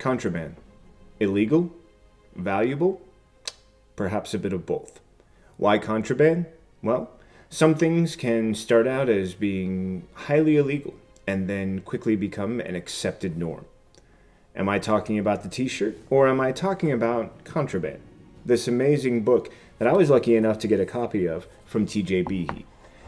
Contraband. Illegal? Valuable? Perhaps a bit of both. Why contraband? Well, some things can start out as being highly illegal and then quickly become an accepted norm. Am I talking about the t-shirt or am I talking about Contraband? This amazing book that I was lucky enough to get a copy of from TJ Behe.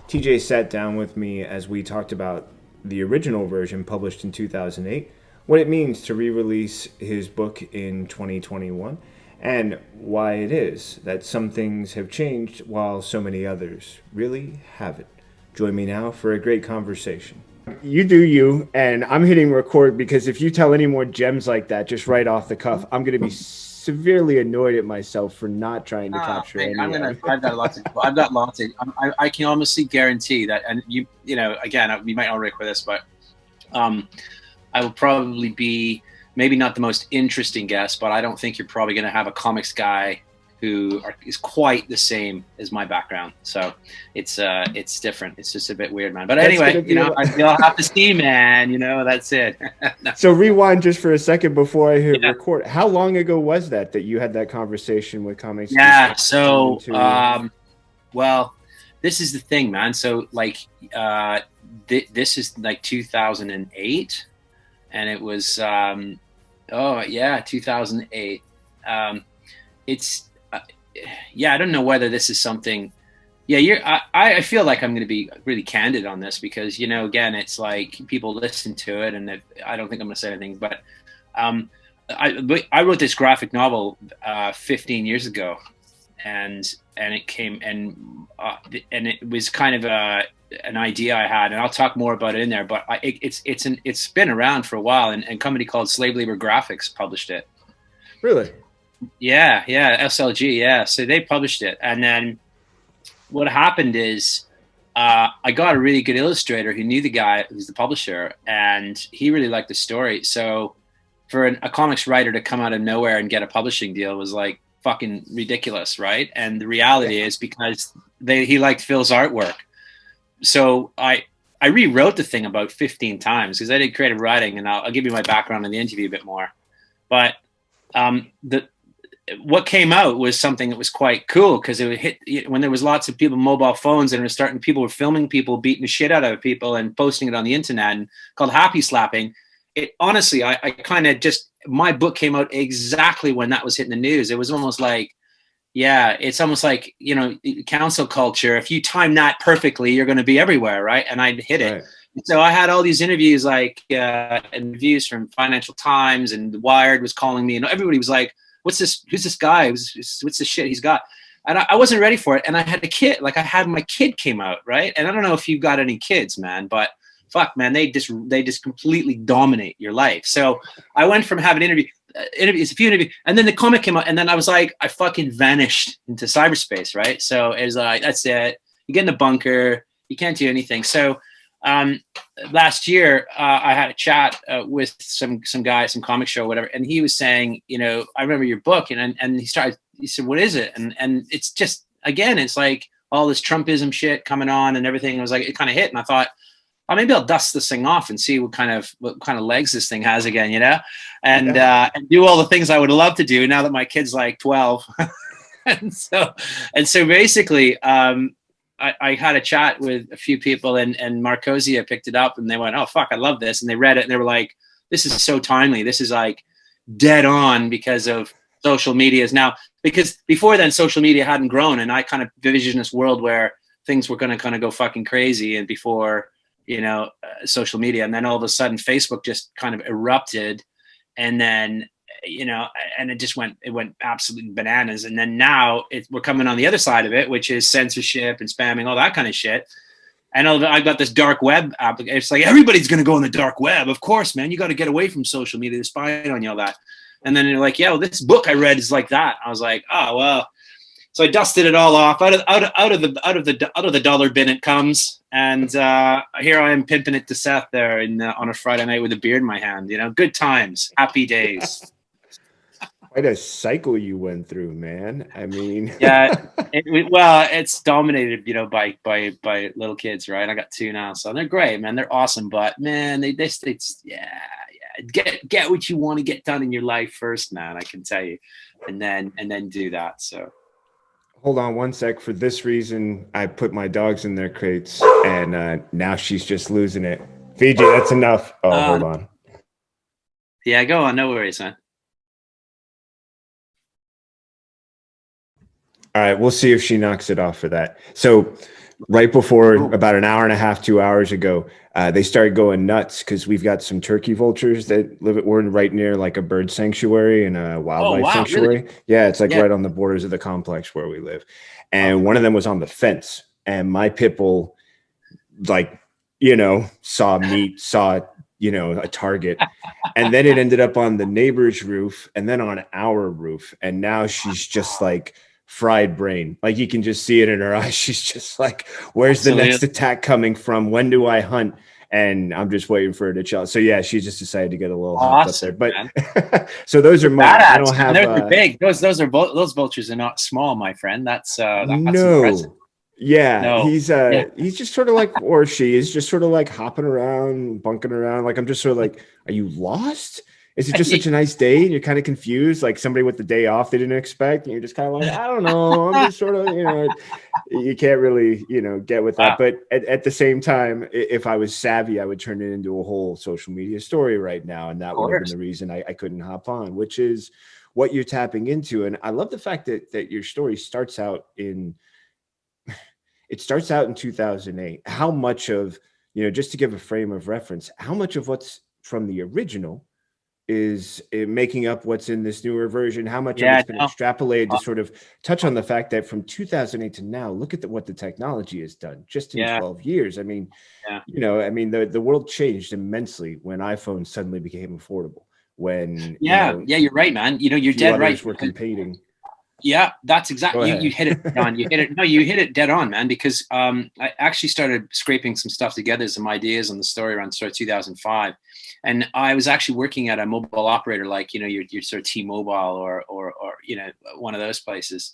TJ sat down with me as we talked about the original version published in 2008, what it means to re-release his book in 2021, and why it is that some things have changed while so many others really haven't. Join me now for a great conversation. You do you, and I'm hitting record because if you tell any more gems like that just right off the cuff, I'm going to be severely annoyed at myself for not trying to capture any of them. I've got lots of. I can honestly guarantee that, and you know, again, we might not record this, but I will probably be maybe not the most interesting guest, but I don't think you're probably going to have a comics guy who is quite the same as my background. So it's different. It's just a bit weird, man. But anyway, you know, you'll have to see, man. You know, that's it. No. So rewind just for a second before I hit record. How long ago was that you had that conversation with comics? Yeah. So, well, this is the thing, man. So like, this is like 2008, and it was, 2008. It's. I don't know whether this is something. I feel like I'm going to be really candid on this because, you know, again, it's like people listen to it, and I don't think I'm going to say anything. But I wrote this graphic novel 15 years ago, and it came and it was kind of an idea I had, and I'll talk more about it in there. But it's been around for a while, and a company called Slave Labor Graphics published it. Really? Yeah, SLG, yeah. So they published it, and then what happened is I got a really good illustrator who knew the guy who's the publisher, and he really liked the story. So for a comics writer to come out of nowhere and get a publishing deal was like fucking ridiculous, right? And the reality is because he liked Phil's artwork. So I rewrote the thing about 15 times because I did creative writing, and I'll give you my background in the interview a bit more. But what came out was something that was quite cool because it would hit when there was lots of people mobile phones, and it was starting. People were filming people beating the shit out of people and posting it on the internet, and called happy slapping. It honestly, I kind of just my book came out exactly when that was hitting the news. It was almost like, it's almost like, you know, council culture. If you time that perfectly, you're going to be everywhere, right? And I hit it. Right. So I had all these interviews, like interviews from Financial Times, and Wired was calling me, and everybody was like, what's this? Who's this guy? What's the shit he's got? And I wasn't ready for it. And I had a kid, like I had my kid came out, right? And I don't know if you've got any kids, man, but fuck, man, they just completely dominate your life. So I went from having interviews, a few interviews, and then the comic came out, and then I was like, I fucking vanished into cyberspace, right? So it was like, that's it. You get in the bunker, you can't do anything. So last year, I had a chat with some guy, some comic show, whatever, and he was saying, you know, I remember your book, and he said, what is it? And it's just, again, it's like all this Trumpism shit coming on and everything. It was like, it kind of hit, and I thought, oh, maybe I'll dust this thing off and see what kind of legs this thing has again, you know, and do all the things I would love to do now that my kid's like 12. and so basically, I had a chat with a few people, and Markosia picked it up, and they went, oh, fuck, I love this. And they read it, and they were like, this is so timely. This is like dead on because of social media now. Because before then, social media hadn't grown, and I kind of envisioned this world where things were going to kind of go fucking crazy. And before, you know, social media, and then all of a sudden Facebook just kind of erupted, and then, you know, and it went absolutely bananas. And then now we're coming on the other side of it, which is censorship and spamming, all that kind of shit. And I've got this dark web application. It's like, everybody's going to go on the dark web. Of course, man, you got to get away from social media. They're spying on you, all that. And then they're like, yeah, well, this book I read is like that. I was like, oh, well. So I dusted it all off. Out of the dollar bin it comes. And here I am pimping it to Seth there on a Friday night with a beer in my hand. You know, good times, happy days. Quite a cycle you went through, man. I mean, it's dominated, you know, by little kids, right? I got 2 now, so they're great, man. They're awesome, but man, get what you want to get done in your life first, man. I can tell you, and then do that. So Hold on one sec. For this reason, I put my dogs in their crates, and now she's just losing it. Fiji, that's enough. Oh, hold on. Yeah, go on. No worries, man. All right, we'll see if she knocks it off for that. So, right before, about an hour and a half, 2 hours ago, they started going nuts because we've got some turkey vultures that live. We're right near like a bird sanctuary and a wildlife sanctuary. Really? Yeah, it's like right on the borders of the complex where we live. And one of them was on the fence, and my pit bull, like, saw meat, saw a target. And then it ended up on the neighbor's roof and then on our roof. And now she's just like fried brain. Like, you can just see it in her eyes. She's just like, where's the next attack coming from? When do I hunt? And I'm just waiting for her to chill. So yeah, she just decided to get a little hopped up there. But so those are mine. I don't have. They're big. Those vultures are not small, my friend. That's impressive. Yeah, he's just sort of like, or she is just sort of like hopping around, bunking around. Like, I'm just sort of like, are you lost? Is it just such a nice day and you're kind of confused, like somebody with the day off they didn't expect, and you're just kind of like, I don't know, I'm just sort of, you can't really, get with that. But at the same time, if I was savvy, I would turn it into a whole social media story right now, and that would have been the reason I couldn't hop on, which is what you're tapping into. And I love the fact that your story starts out in 2008. How much of, just to give a frame of reference, how much of what's from the original is making up what's in this newer version? How much of it's been extrapolated to sort of touch on the fact that from 2008 to now, look at what the technology has done just in 12 years. I mean, the world changed immensely when iPhones suddenly became affordable. When you're right, man. You're dead right. We're competing. Yeah, that's exactly, you hit it, John. You hit it dead on, man, because I actually started scraping some stuff together, some ideas on the story around sort of 2005. And I was actually working at a mobile operator, like, your sort of T-Mobile or one of those places.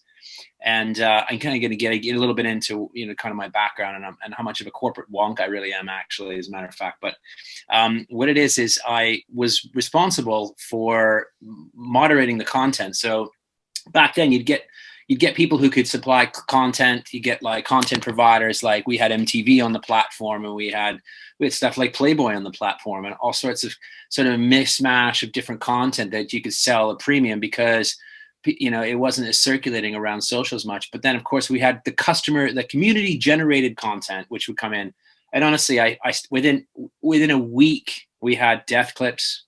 And I'm kind of going to get a little bit into, kind of my background and how much of a corporate wonk I really am, actually, as a matter of fact. But what it is I was responsible for moderating the content. So back then you'd get people who could supply content. You get like content providers, like we had MTV on the platform, and we had stuff like Playboy on the platform, and all sorts of sort of mishmash of different content that you could sell at premium because it wasn't as circulating around social as much. But then of course we had the community generated content, which would come in. And honestly, I within a week we had death clips,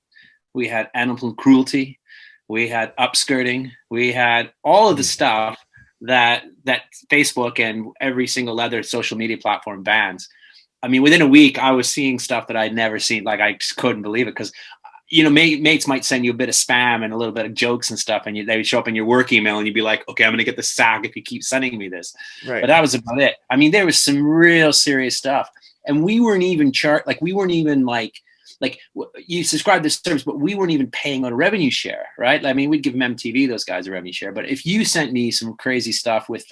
we had animal cruelty, we had upskirting, we had all of the stuff that Facebook and every single other social media platform bans. I mean, within a week, I was seeing stuff that I'd never seen. Like, I just couldn't believe it because, mates might send you a bit of spam and a little bit of jokes and stuff, and they would show up in your work email, and you'd be like, okay, I'm going to get the sack if you keep sending me this. Right. But that was about it. I mean, there was some real serious stuff, and we weren't even like you subscribe to this service, but we weren't even paying on a revenue share, right? I mean, we'd give them MTV, those guys, a revenue share. But if you sent me some crazy stuff with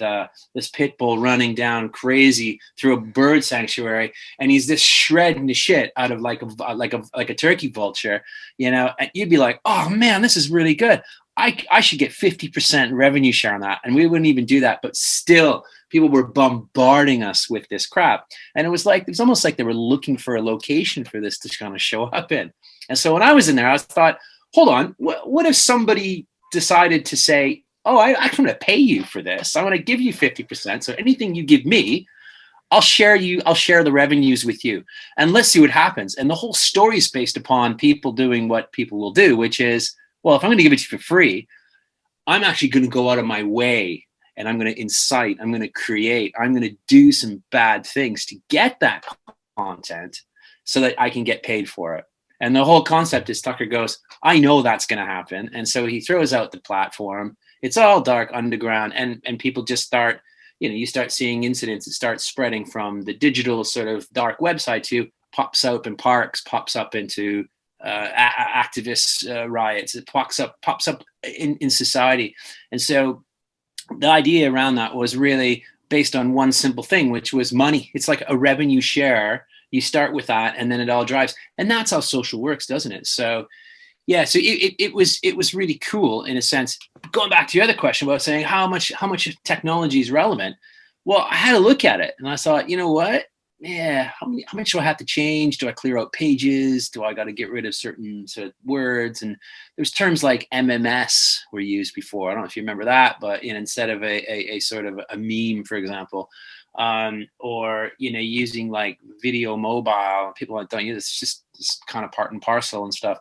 this pit bull running down crazy through a bird sanctuary, and he's just shredding the shit out of like a turkey vulture, and you'd be like, oh man, this is really good. I should get 50% revenue share on that. And we wouldn't even do that, but still people were bombarding us with this crap. And it was almost like they were looking for a location for this to kind of show up in. And so when I was in there, I thought, hold on, what if somebody decided to say, oh, I'm going to pay you for this. I want to give you 50%. So anything you give me, I'll share the revenues with you, and let's see what happens. And the whole story is based upon people doing what people will do, which is, well, if I'm going to give it to you for free, I'm actually going to go out of my way, and I'm going to incite, I'm going to create, I'm going to do some bad things to get that content so that I can get paid for it. And the whole concept is Tucker goes, I know that's going to happen. And so he throws out the platform. It's all dark underground, and people just start, you start seeing incidents. It starts spreading from the digital sort of dark website to pops up in parks, pops up into activist riots. It pops up in society. And so the idea around that was really based on one simple thing, which was money. It's like a revenue share You start with that, and then it all drives. And that's how social works, doesn't it? So yeah, so it was really cool in a sense. Going back to your other question about saying how much technology is relevant. Well, I had to look at it, and I thought, you know what? Yeah, how much do I have to change? Do I clear out pages? Do I got to get rid of certain sort of words? And there's terms like MMS were used before. I don't know if you remember that, but instead of a sort of a meme, for example, or using like video mobile, people don't use it. It's just kind of part and parcel and stuff.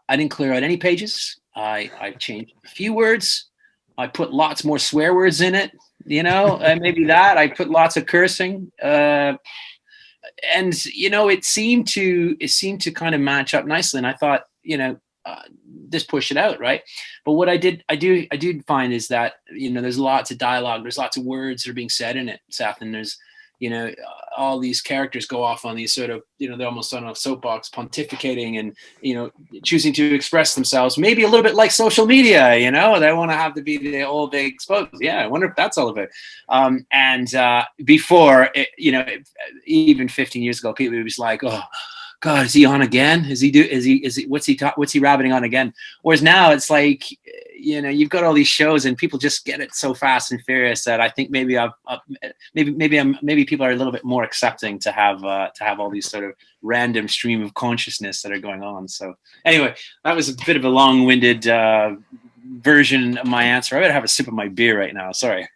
I didn't clear out any pages. I changed a few words. I put lots more swear words in it, maybe that. I put lots of cursing. And, it seemed to kind of match up nicely. And I thought, just push it out. Right. But what I did find is that, there's lots of dialogue. There's lots of words that are being said in it, Seth. And there's, all these characters go off on these sort of, they're almost on a soapbox pontificating and, choosing to express themselves, maybe a little bit like social media, they want to have to be the whole big exposed. Yeah. I wonder if that's all of it. Before, even 15 years ago, people was like, oh, God, is he on again? What's he rabbiting on again? Whereas now it's like, you've got all these shows and people just get it so fast and furious that I think maybe people are a little bit more accepting to have all these sort of random stream of consciousness that are going on. So anyway, that was a bit of a long-winded version of my answer. I better have a sip of my beer right now. Sorry.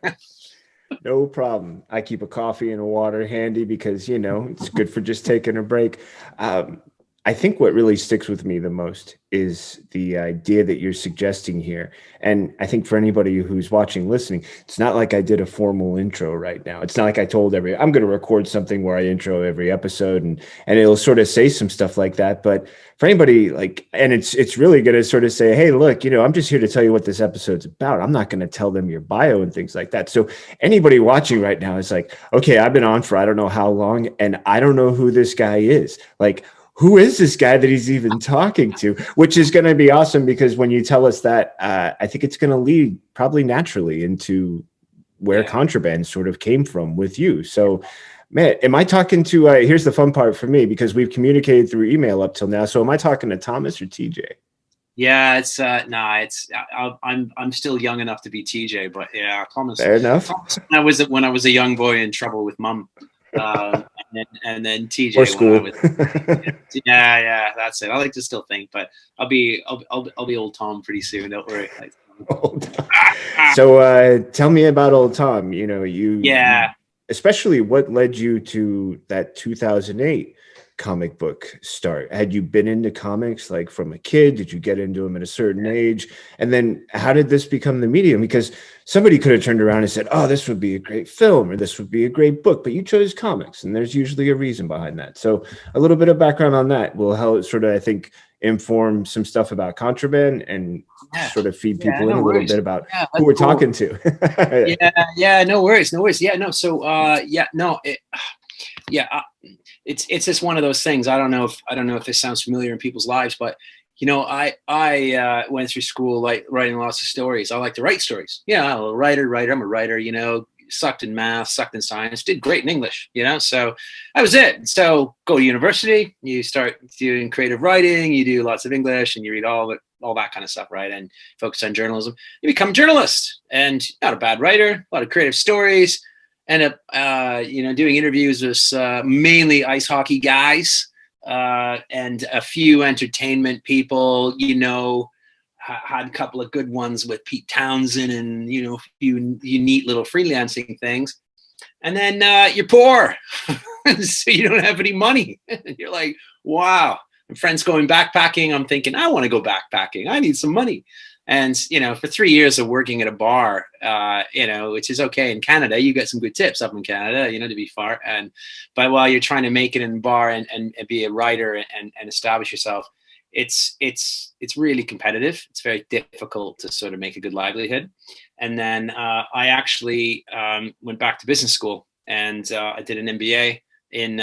No problem. I keep a coffee and a water handy because, it's good for just taking a break. I think what really sticks with me the most is the idea that you're suggesting here. And I think for anybody who's watching, listening, it's not like I did a formal intro right now. It's not like I told I'm going to record something where I intro every episode and it'll sort of say some stuff like that. But for anybody and it's really going to sort of say, hey, look, I'm just here to tell you what this episode's about. I'm not going to tell them your bio and things like that. So anybody watching right now is like, okay, I've been on for I don't know how long and I don't know who this guy is. Like, who is this guy that he's even talking to? Which is going to be awesome because when you tell us that, I think it's going to lead probably naturally into where Contraband sort of came from with you. So, man, am I talking to, here's the fun part for me because we've communicated through email up till now. So am I talking to Thomas or TJ? Yeah, I'm still young enough to be TJ, but yeah, Thomas. Fair enough. Thomas, when I was a young boy in trouble with mum. And then TJ or school. Yeah, that's it. I like to still think, but I'll be old Tom pretty soon. Don't worry. So tell me about old Tom. Especially what led you to that 2008 comic book start. Had you been into comics like from a kid? Did you get into them at a certain age? And then how did this become the medium? Because somebody could have turned around and said, oh, this would be a great film or this would be a great book, but you chose comics and there's usually a reason behind that. So a little bit of background on that will help sort of, I think, inform some stuff about Contraband and sort of feed people in a little bit about who we're talking to. No worries. Yeah, no. So, it's just one of those things. I don't know if this sounds familiar in people's lives, but I went through school like writing lots of stories. I like to write stories. Yeah, I'm a writer. I'm a writer. Sucked in math, sucked in science, did great in English. So that was it. So go to university, you start doing creative writing, you do lots of English, and you read all that kind of stuff, right? And focus on journalism. You become a journalist, and not a bad writer. A lot of creative stories. End up, doing interviews with mainly ice hockey guys and a few entertainment people. Had a couple of good ones with Pete Townsend and a few neat little freelancing things. And then you're poor, so you don't have any money. You're like, wow. And friends going backpacking. I'm thinking, I want to go backpacking. I need some money. And, for 3 years of working at a bar, which is okay in Canada, you get some good tips up in Canada, to be far. But while you're trying to make it in a bar and be a writer and establish yourself, it's really competitive. It's very difficult to sort of make a good livelihood. And then I actually went back to business school and I did an MBA in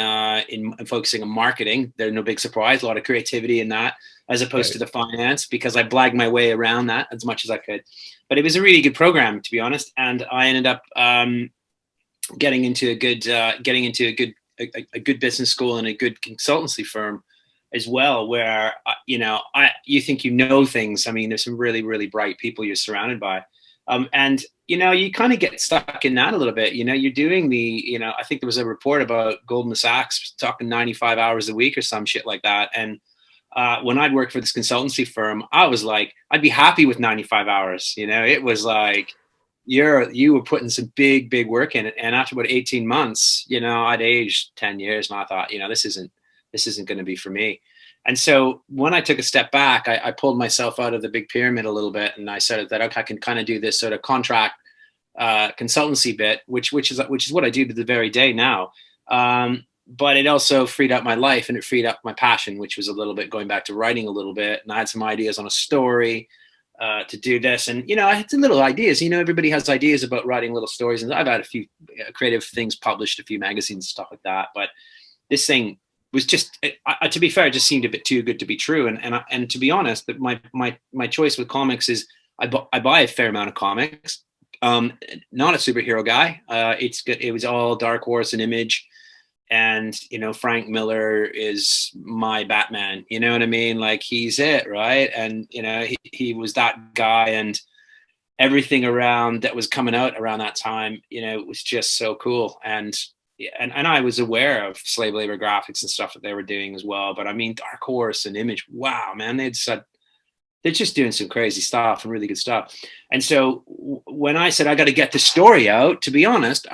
focusing on marketing. There's no big surprise, a lot of creativity in that, as opposed to the finance, because I blagged my way around that as much as I could. But it was a really good program, to be honest. And I ended up getting into a good a good business school and a good consultancy firm as well, where you think you know things. I mean, there's some really, really bright people you're surrounded by, and you kind of get stuck in that a little bit. You're doing I think there was a report about Goldman Sachs talking 95 hours a week or some shit like that, and when I'd work for this consultancy firm, I was like, I'd be happy with 95 hours. It was like you were putting some big work in it, and after about 18 months, I'd aged 10 years, and I thought, this isn't going to be for me. And so when I took a step back, I pulled myself out of the big pyramid a little bit, and I said that, okay, I can kind of do this sort of contract consultancy bit, which is what I do to the very day now. But it also freed up my life, and it freed up my passion, which was a little bit going back to writing a little bit. And I had some ideas on a story to do this. And, I had some little ideas. Everybody has ideas about writing little stories. And I've had a few creative things published, a few magazines, stuff like that. But this thing was just, to be fair, it just seemed a bit too good to be true. And to be honest, that my choice with comics is I buy a fair amount of comics. Not a superhero guy. It's good. It was all Dark Horse and Image. And, Frank Miller is my Batman, you know what I mean? Like, he's it, right? And, he was that guy, and everything around that was coming out around that time, it was just so cool. And I was aware of slave labor graphics and stuff that they were doing as well. But I mean, Dark Horse and Image, wow, man, they're just doing some crazy stuff and really good stuff. And so when I said I got to get the story out, to be honest,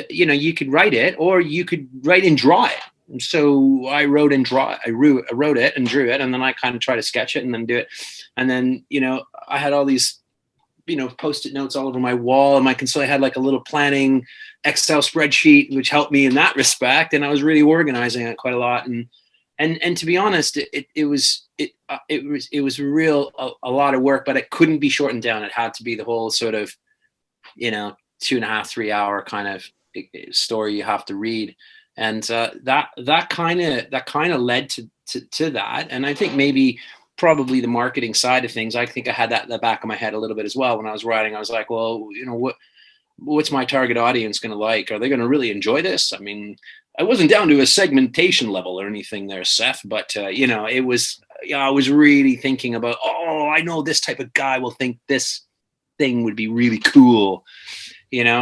you could write it, or you could write and draw it. And so I wrote and I wrote it and drew it, and then I kind of try to sketch it and then do it. And then I had all these Post-it notes all over my wall, and I had like a little planning Excel spreadsheet, which helped me in that respect. And I was really organizing it quite a lot. And to be honest, it was a lot of work, but it couldn't be shortened down. It had to be the whole sort of, 2.5, 3 hour kind of story you have to read. And that kind of led to that. And I think probably the marketing side of things, I think I had that in the back of my head a little bit as well. When I was writing, I was like, well, what's my target audience going to like? Are they going to really enjoy this? I mean, I wasn't down to a segmentation level or anything there, Seth, but it was, I was really thinking about, I know this type of guy will think this thing would be really cool,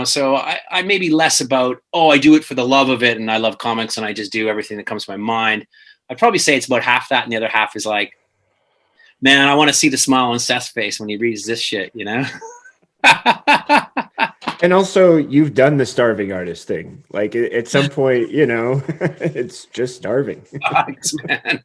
so I maybe less about, I do it for the love of it, and I love comics, and I just do everything that comes to my mind. I'd probably say it's about half that, and the other half is like, man, I want to see the smile on Seth's face when he reads this shit, And also, you've done the starving artist thing. Like, at some point, it's just starving. Thanks, man.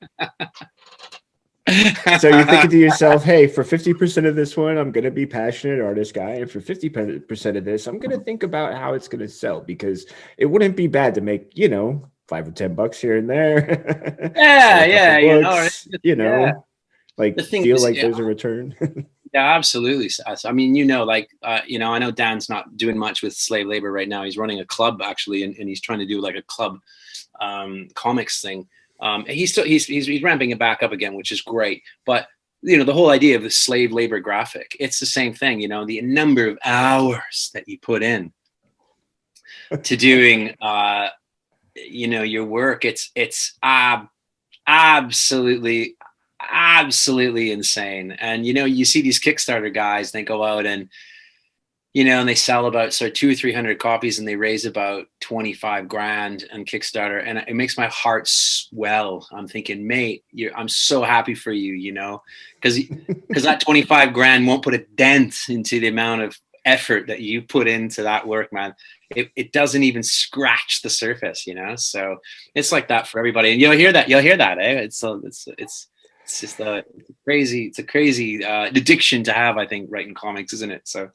So you're thinking to yourself, hey, for 50% of this one, I'm going to be passionate artist guy. And for 50% of this, I'm going to think about how it's going to sell, because it wouldn't be bad to make, $5 or $10 here and there. Yeah. Books, like feel like there's a return. Yeah, absolutely. I mean, I know Dan's not doing much with slave labor right now. He's running a club actually, and he's trying to do like a club comics thing. He's ramping it back up again, which is great. But the whole idea of the slave labor graphic, it's the same thing. The number of hours that you put in to doing your work, it's absolutely insane. And you see these Kickstarter guys, they go out and and they sell about 200 or 300 copies, and they raise about 25 grand on Kickstarter, and it makes my heart swell. I'm thinking, mate, I'm so happy for you, because that 25 grand won't put a dent into the amount of effort that you put into that work, man. It doesn't even scratch the surface, so it's like that for everybody. And you'll hear that, it's just a crazy addiction to have, I think, writing comics, isn't it? So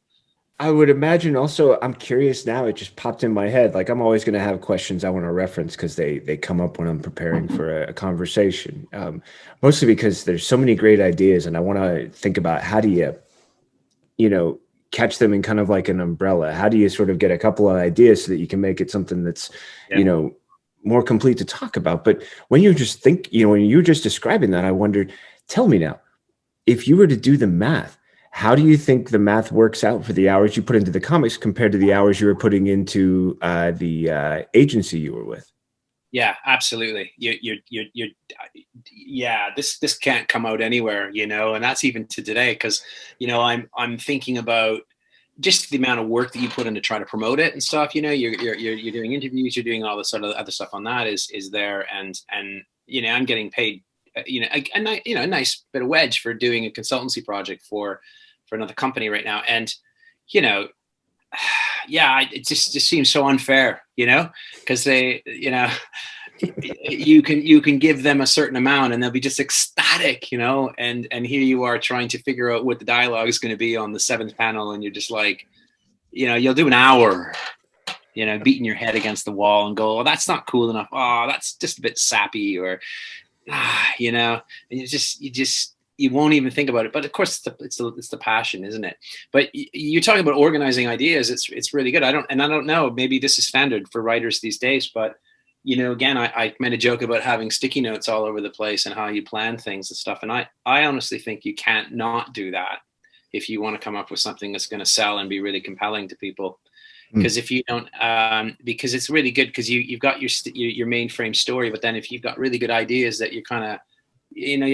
I would imagine also, I'm curious now, it just popped in my head. Like, I'm always going to have questions I want to reference because they come up when I'm preparing for a conversation. Mostly because there's so many great ideas, and I want to think about how do you, catch them in kind of like an umbrella? How do you sort of get a couple of ideas so that you can make it something that's, more complete to talk about? But when you just think, when you were just describing that, I wondered, tell me now, if you were to do the math, how do you think the math works out for the hours you put into the comics compared to the hours you were putting into the agency you were with? Yeah, absolutely. Yeah, this can't come out anywhere, you know, and that's even to today, because, you know, I'm thinking about just the amount of work that you put in to try to promote it and stuff. You know, you're doing interviews, you're doing all this sort of other stuff on that is there, and you know, I'm getting paid, you know, a nice bit of wedge for doing a consultancy project for another company right now, and you know, yeah, it just seems so unfair, you know, because they, you know, you can give them a certain amount and they'll be just ecstatic, you know, and here you are trying to figure out what the dialogue is going to be on the seventh panel, and you're just like, you know, you'll do an hour, you know, beating your head against the wall and go, oh, that's not cool enough. Oh, that's just a bit sappy, or you know, and you won't even think about it. But of course, it's the passion, isn't it? But you're talking about organizing ideas. It's really good. I don't know. Maybe this is standard for writers these days, but you know, again, I made a joke about having sticky notes all over the place and how you plan things and stuff. And I honestly think you can't not do that if you want to come up with something that's going to sell and be really compelling to people. Because if you don't, because it's really good, because you've got your mainframe story, but then if you've got really good ideas that you're kind of, you know,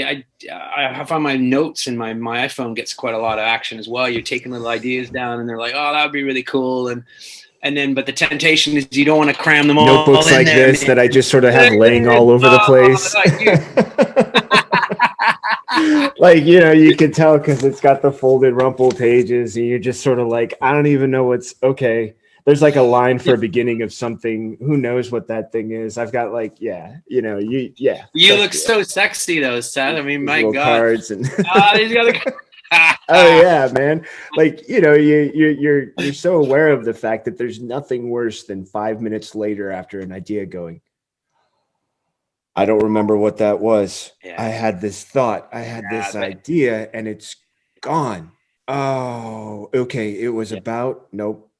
I find my notes in my iPhone gets quite a lot of action as well. You're taking little ideas down, and they're like, oh, that would be really cool, and then, but the temptation is you don't want to cram them all. Notebooks like there, this, man, that I just sort of have laying all over the place. Like, you know, you can tell because it's got the folded rumple pages, and you're just sort of like, I don't even know what's okay. There's like a line for a beginning of something. Who knows what that thing is? I've got like, yeah, you know, you look so sexy though, Seth. I mean, my God. Cards and these other oh yeah, man. Like, you know, you're so aware of the fact that there's nothing worse than 5 minutes later after an idea going, I don't remember what that was. Yeah. I had this thought, I had this idea, and it's gone. Oh, okay. It was about, nope.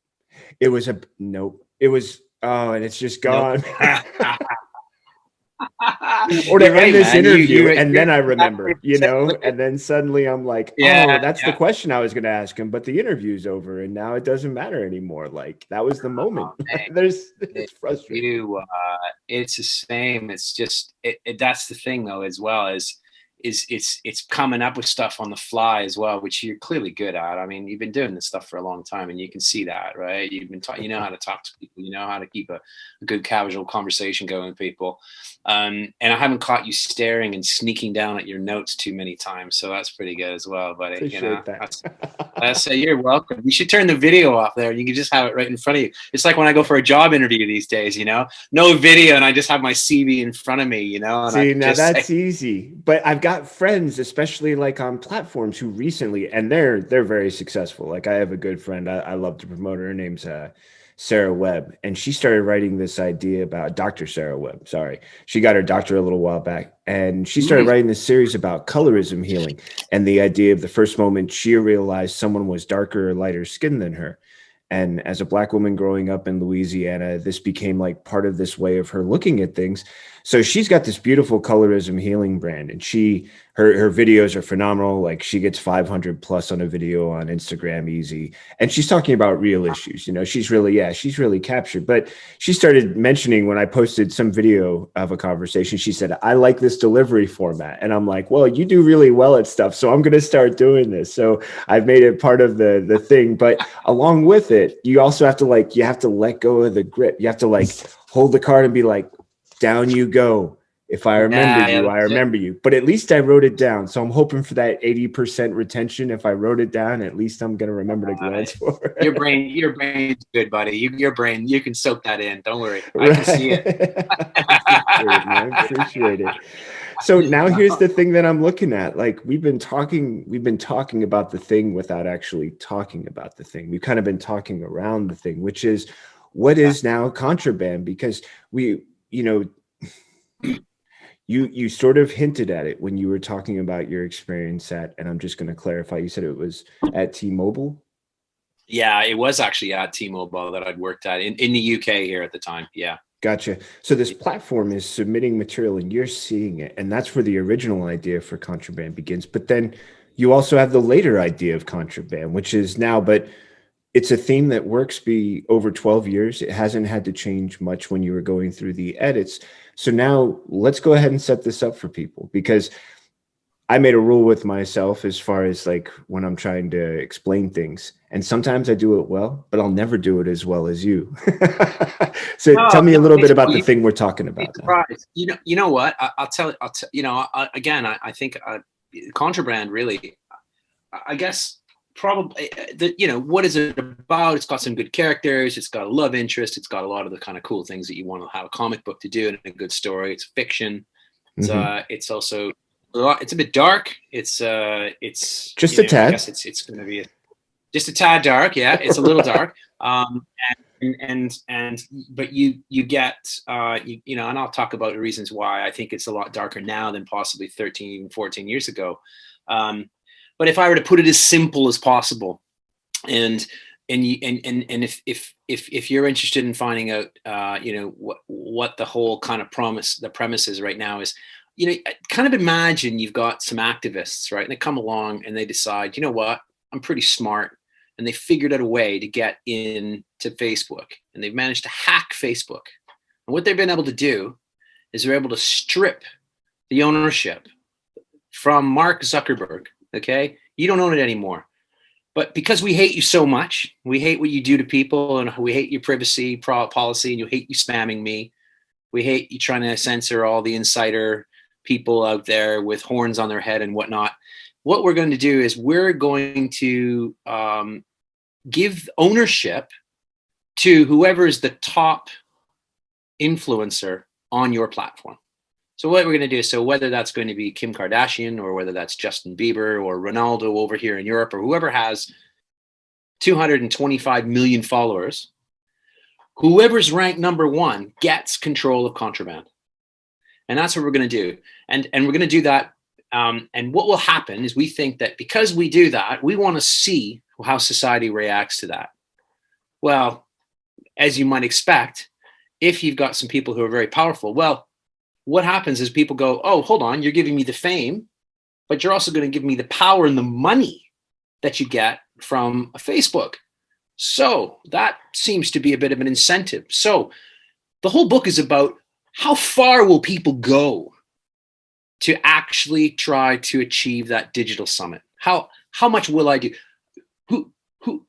It was nope. It was, oh, and it's just gone. Nope. Or to end this interview, and then I remember, you know, and then suddenly I'm like, oh, that's the question I was going to ask him, but the interview's over, and now it doesn't matter anymore. Like, that was the moment. It's frustrating. It's the same. It's just that's the thing, though, as well as it's coming up with stuff on the fly as well, which you're clearly good at. I mean, you've been doing this stuff for a long time, and you can see that, right? You've been you know how to talk to people, you know how to keep a good casual conversation going with people. And I haven't caught you staring and sneaking down at your notes too many times, so that's pretty good as well, buddy. Appreciate you know, that. I say you're welcome. You should turn the video off there, and you can just have it right in front of you. It's like when I go for a job interview these days, you know, no video, and I just have my CV in front of me, you know. And see, now that's easy, but I've got friends, especially like on platforms, who recently, and they're very successful. Like, I have a good friend, I love to promote her. Her name's Sarah Webb, and she started writing this idea about Dr. Sarah Webb. Sorry, she got her doctorate a little while back, and she started writing this series about colorism healing, and the idea of the first moment she realized someone was darker or lighter skinned than her. And as a Black woman growing up in Louisiana, this became like part of this way of her looking at things. So she's got this beautiful colorism healing brand, and her videos are phenomenal. Like, she gets 500 plus on a video on Instagram easy. And she's talking about real issues. You know, she's really captured. But she started mentioning, when I posted some video of a conversation, she said, I like this delivery format. And I'm like, well, you do really well at stuff, so I'm going to start doing this. So I've made it part of the thing. But along with it, you also have to let go of the grip. You have to like hold the card and be like, down you go. If I remember you, I remember you. But at least I wrote it down. So I'm hoping for that 80% retention. If I wrote it down, at least I'm going to remember to glance for it. Your brain's good, buddy. Your brain, you can soak that in. Don't worry. I can see it. Appreciate it. So now here's the thing that I'm looking at. Like, we've been talking about the thing without actually talking about the thing. We've kind of been talking around the thing, which is, what is now contraband? Because you know, you sort of hinted at it when you were talking about your experience at, and I'm just going to clarify, you said it was at T-Mobile? Yeah, it was actually at T-Mobile that I'd worked at in the UK here at the time. Yeah. Gotcha. So this platform is submitting material and you're seeing it, and that's where the original idea for Contraband begins. But then you also have the later idea of Contraband, which is now, but it's a theme that works over 12 years. It hasn't had to change much when you were going through the edits, So now let's go ahead and set this up for people, because I made a rule with myself as far as like when I'm trying to explain things. And sometimes I do it well, but I'll never do it as well as you. So tell No, me a no, little bit it's about cool. the thing we're talking Be about now. surprised. You know what? I'll tell. You know, again, I think Contraband really. I guess probably you know, what is it about? It's got some good characters. It's got a love interest. It's got a lot of the kind of cool things that you want to have a comic book to do, and a good story. It's fiction. It's also a lot. It's a bit dark. It's Just you a know, I tad. guess it's going to be just a tad dark. Yeah, it's a little dark. And but you get you know, and I'll talk about the reasons why I think it's a lot darker now than possibly 13, 14 years ago. But if I were to put it as simple as possible, and if you're interested in finding out you know, what the whole kind of premise is right now, is, you know, kind of imagine you've got some activists, right, and they come along and they decide, you know what, I'm pretty smart, and they figured out a way to get into Facebook, and they've managed to hack Facebook. And what they've been able to do is they're able to strip the ownership from Mark Zuckerberg. Okay, you don't own it anymore. But because we hate you so much, we hate what you do to people, and we hate your privacy policy, and you hate you spamming me. We hate you trying to censor all the insider people out there with horns on their head and whatnot. What we're going to do is we're going to give ownership to whoever is the top influencer on your platform. So what we're going to do, so whether that's going to be Kim Kardashian, or whether that's Justin Bieber or Ronaldo over here in Europe, or whoever has 225 million followers, whoever's ranked number one gets control of Contraband. And that's what we're going to do. And we're going to do that. And what will happen is, we think that because we do that, we want to see how society reacts to that. Well, as you might expect, if you've got some people who are very powerful, well, what happens is people go, oh, hold on, you're giving me the fame, but you're also going to give me the power and the money that you get from Facebook. So that seems to be a bit of an incentive. So the whole book is about how far will people go to actually try to achieve that digital summit? How much will I do? Who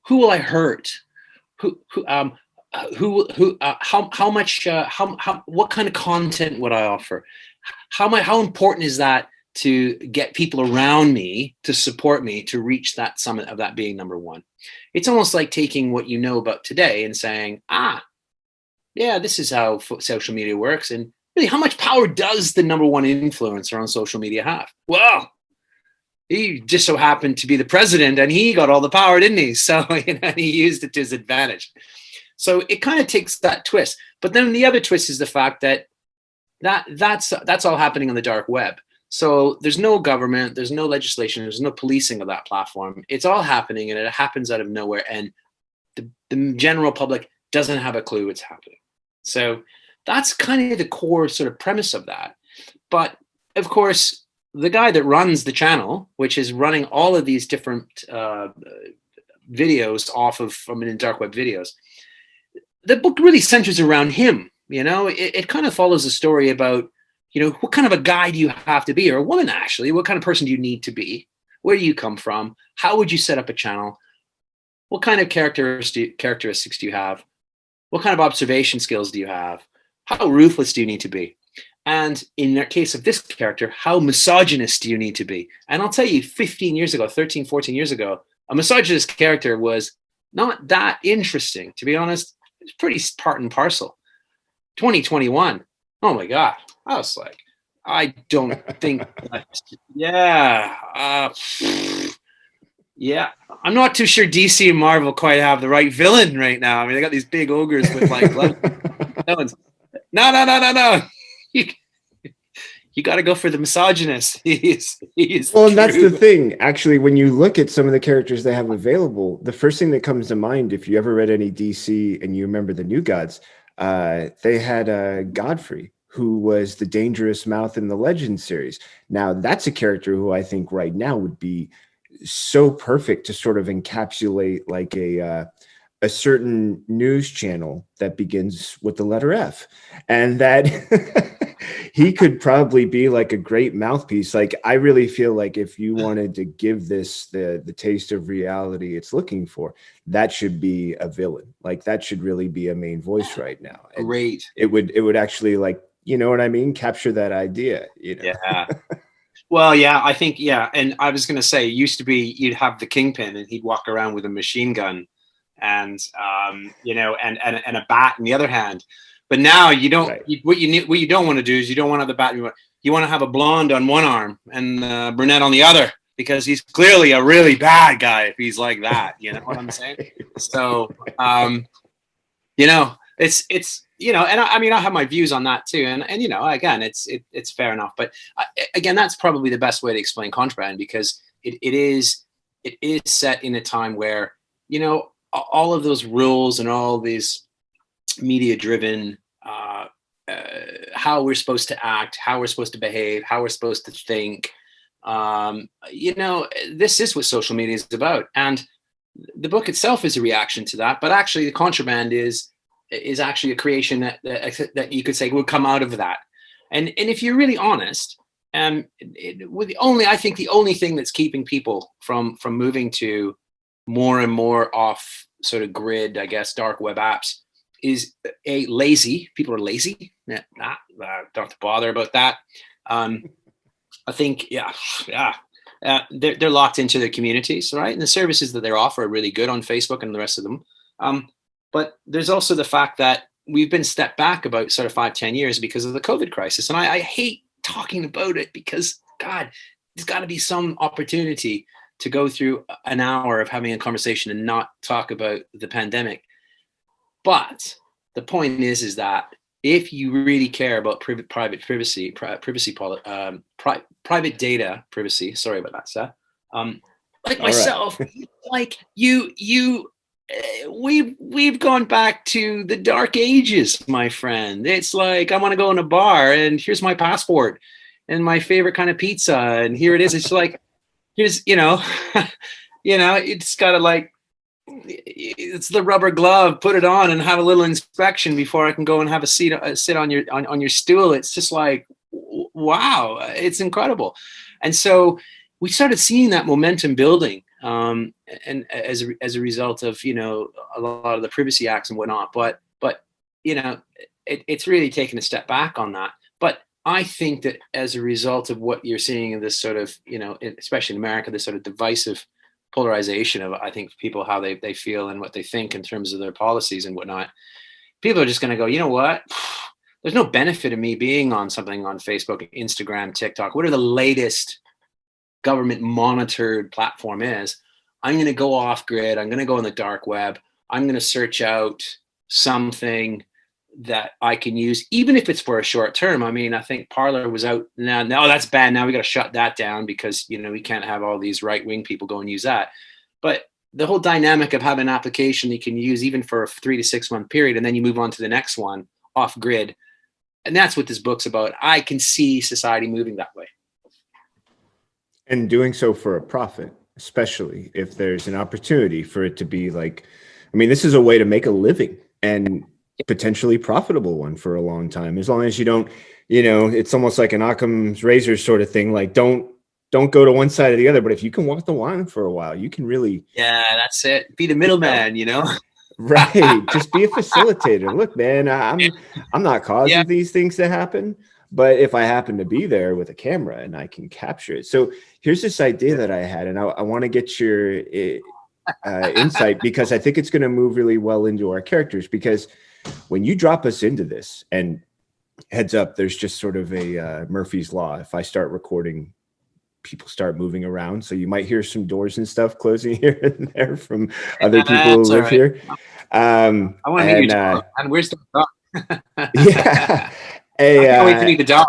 will I hurt? How much? What kind of content would I offer? How important is that to get people around me to support me to reach that summit of that being number one? It's almost like taking what you know about today and saying, yeah, this is how social media works. And really, how much power does the number one influencer on social media have? Well, he just so happened to be the president, and he got all the power, didn't he? So, you know, he used it to his advantage. So it kind of takes that twist. But then the other twist is the fact that that's all happening on the dark web. So there's no government, there's no legislation, there's no policing of that platform. It's all happening, and it happens out of nowhere. And the general public doesn't have a clue what's happening. So that's kind of the core sort of premise of that. But of course, the guy that runs the channel, which is running all of these different videos off of from in dark web videos, the book really centers around him. You know, it kind of follows a story about, you know, what kind of a guy do you have to be, or a woman actually, what kind of person do you need to be? Where do you come from? How would you set up a channel? What kind of characteristics do you have? What kind of observation skills do you have? How ruthless do you need to be? And in the case of this character, how misogynist do you need to be? And I'll tell you, 15 years ago, 13, 14 years ago, a misogynist character was not that interesting. To be honest, it's pretty part and parcel. 2021, oh my God. I was like, I don't think that, yeah. I'm not too sure DC and Marvel quite have the right villain right now. I mean, they got these big ogres with like blood. No. You got to go for the misogynist. He's well, and that's the thing. Actually, when you look at some of the characters they have available, the first thing that comes to mind, if you ever read any DC and you remember the New Gods, they had Godfrey, who was the dangerous mouth in the Legend series. Now, that's a character who I think right now would be so perfect to sort of encapsulate like a certain news channel that begins with the letter F, and that he could probably be like a great mouthpiece. Like, I really feel like if you wanted to give this the taste of reality it's looking for, that should be a villain. Like, that should really be a main voice right now. And Great. it would actually, like, you know what I mean? Capture that idea, you know? Yeah. Well, yeah, I think, yeah. And I was going to say, it used to be you'd have the kingpin and he'd walk around with a machine gun and, you know, and a bat in the other hand. But now you don't, Right. what you don't want to do is you don't want to have the bat. You want to have a blonde on one arm and a brunette on the other, because he's clearly a really bad guy if he's like that. You know what I'm saying? So, you know, it's, you know, and I mean, I have my views on that too. And, you know, again, it's fair enough. But again, that's probably the best way to explain Contraband, because it is set in a time where, you know, all of those rules and all these media driven, how we're supposed to act, how we're supposed to behave, how we're supposed to think. You know, this is what social media is about. And the book itself is a reaction to that. But actually, the Contraband is actually a creation that you could say would come out of that. And if you're really honest, I think the only thing that's keeping people from moving to more and more off sort of grid, I guess, dark web apps is lazy. People are lazy. Don't have to bother about that. I think, they're locked into their communities, right? And the services that they offer are really good on Facebook and the rest of them. But there's also the fact that we've been stepped back about sort of 5-10 years because of the COVID crisis. And I hate talking about it because, God, there's got to be some opportunity to go through an hour of having a conversation and not talk about the pandemic. But the point is that if you really care about private data privacy, sorry about that, Seth. Like myself, like you. We've gone back to the dark ages, my friend. It's like, I want to go in a bar and here's my passport and my favorite kind of pizza and here it is. It's like, here's, you know, it's got to, like, it's the rubber glove, put it on and have a little inspection before I can go and have a sit on your stool. It's just like, wow, it's incredible. And so we started seeing that momentum building. And as a result of, you know, a lot of the privacy acts and whatnot, but you know, it's really taken a step back on that. But I think that as a result of what you're seeing in this sort of, you know, especially in America, this sort of divisive polarization of, I think, people, how they feel and what they think in terms of their policies and whatnot, people are just going to go, you know what? There's no benefit of me being on something on Facebook, Instagram, TikTok, whatever the latest government monitored platform is. I'm going to go off grid. I'm going to go on the dark web. I'm going to search out something that I can use, even if it's for a short term. I mean, I think Parler was out now. No, that's bad. Now we got to shut that down because, you know, we can't have all these right-wing people go and use that. But the whole dynamic of having an application you can use even for a 3 to 6 month period, and then you move on to the next one off grid. And that's what this book's about. I can see society moving that way. And doing so for a profit, especially if there's an opportunity for it to be like, I mean, this is a way to make a living and potentially profitable one for a long time. As long as you don't, you know, it's almost like an Occam's razor sort of thing. Like, don't go to one side or the other. But if you can walk the line for a while, you can really. Yeah, that's it. Be the middleman, you know? Right. Just be a facilitator. Look, man, I'm not causing these things to happen. But if I happen to be there with a camera and I can capture it. So here's this idea that I had, and I want to get your insight, because I think it's going to move really well into our characters. Because when you drop us into this, and heads up, there's just sort of a Murphy's Law. If I start recording, people start moving around. So you might hear some doors and stuff closing here and there from other people who live here. I want to meet your dog. And where's the dog? Yeah. I can't wait to meet the dog.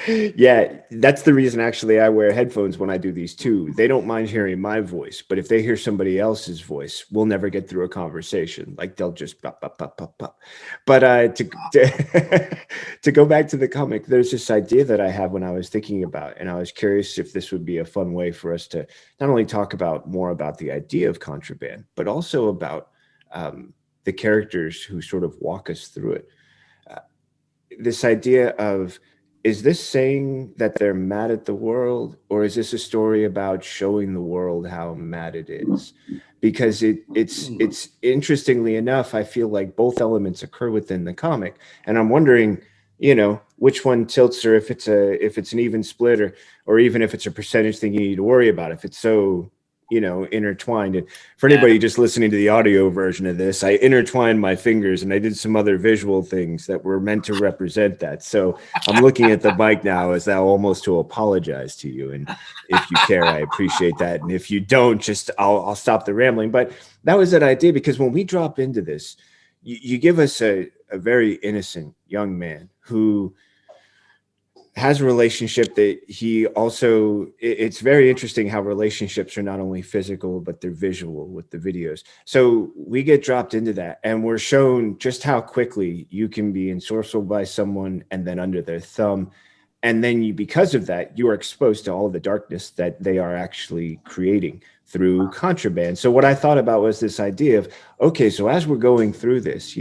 Yeah, that's the reason actually I wear headphones when I do these too. They don't mind hearing my voice, but if they hear somebody else's voice, we'll never get through a conversation. Like, they'll just pop, pop, pop, pop, pop. But to go back to the comic, there's this idea that I have when I was thinking about, and I was curious if this would be a fun way for us to not only talk about more about the idea of contraband, but also about the characters who sort of walk us through it. this idea of, is this saying that they're mad at the world, or is this a story about showing the world how mad it is? Because it's interestingly enough, I feel like both elements occur within the comic, and I'm wondering, which one tilts, or if it's an even split, or even if it's a percentage thing you need to worry about, if it's so intertwined. And for anybody just listening to the audio version of this, I intertwined my fingers and I did some other visual things that were meant to represent that. So I'm looking at the mic now as though almost to apologize to you. And if you care, I appreciate that. And if you don't, just I'll stop the rambling. But that was that idea, because when we drop into this, you give us a very innocent young man who has a relationship that he also, it's very interesting how relationships are not only physical, but they're visual with the videos. So we get dropped into that, and we're shown just how quickly you can be ensorcelled by someone and then under their thumb. And then because of that, you are exposed to all the darkness that they are actually creating through contraband. So what I thought about was this idea of, okay, so as we're going through this,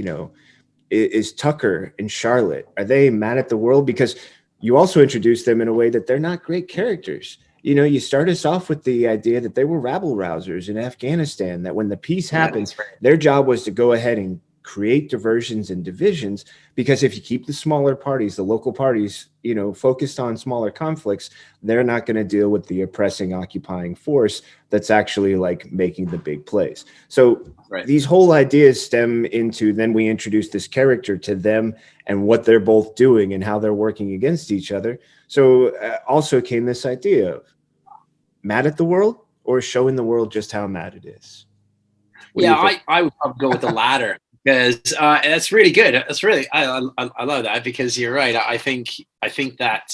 is Tucker and Charlotte, are they mad at the world? Because you also introduce them in a way that they're not great characters. You start us off with the idea that they were rabble rousers in Afghanistan, that when the peace happened, their job was to go ahead and create diversions and divisions, because if you keep the smaller parties, the local parties, focused on smaller conflicts, they're not going to deal with the oppressing, occupying force that's actually like making the big plays. So these whole ideas stem into, then we introduce this character to them and what they're both doing and how they're working against each other. So also came this idea of mad at the world, or showing the world just how mad it is. I would probably go with the latter. Because that's really good. That's really I love that, because you're right. I think that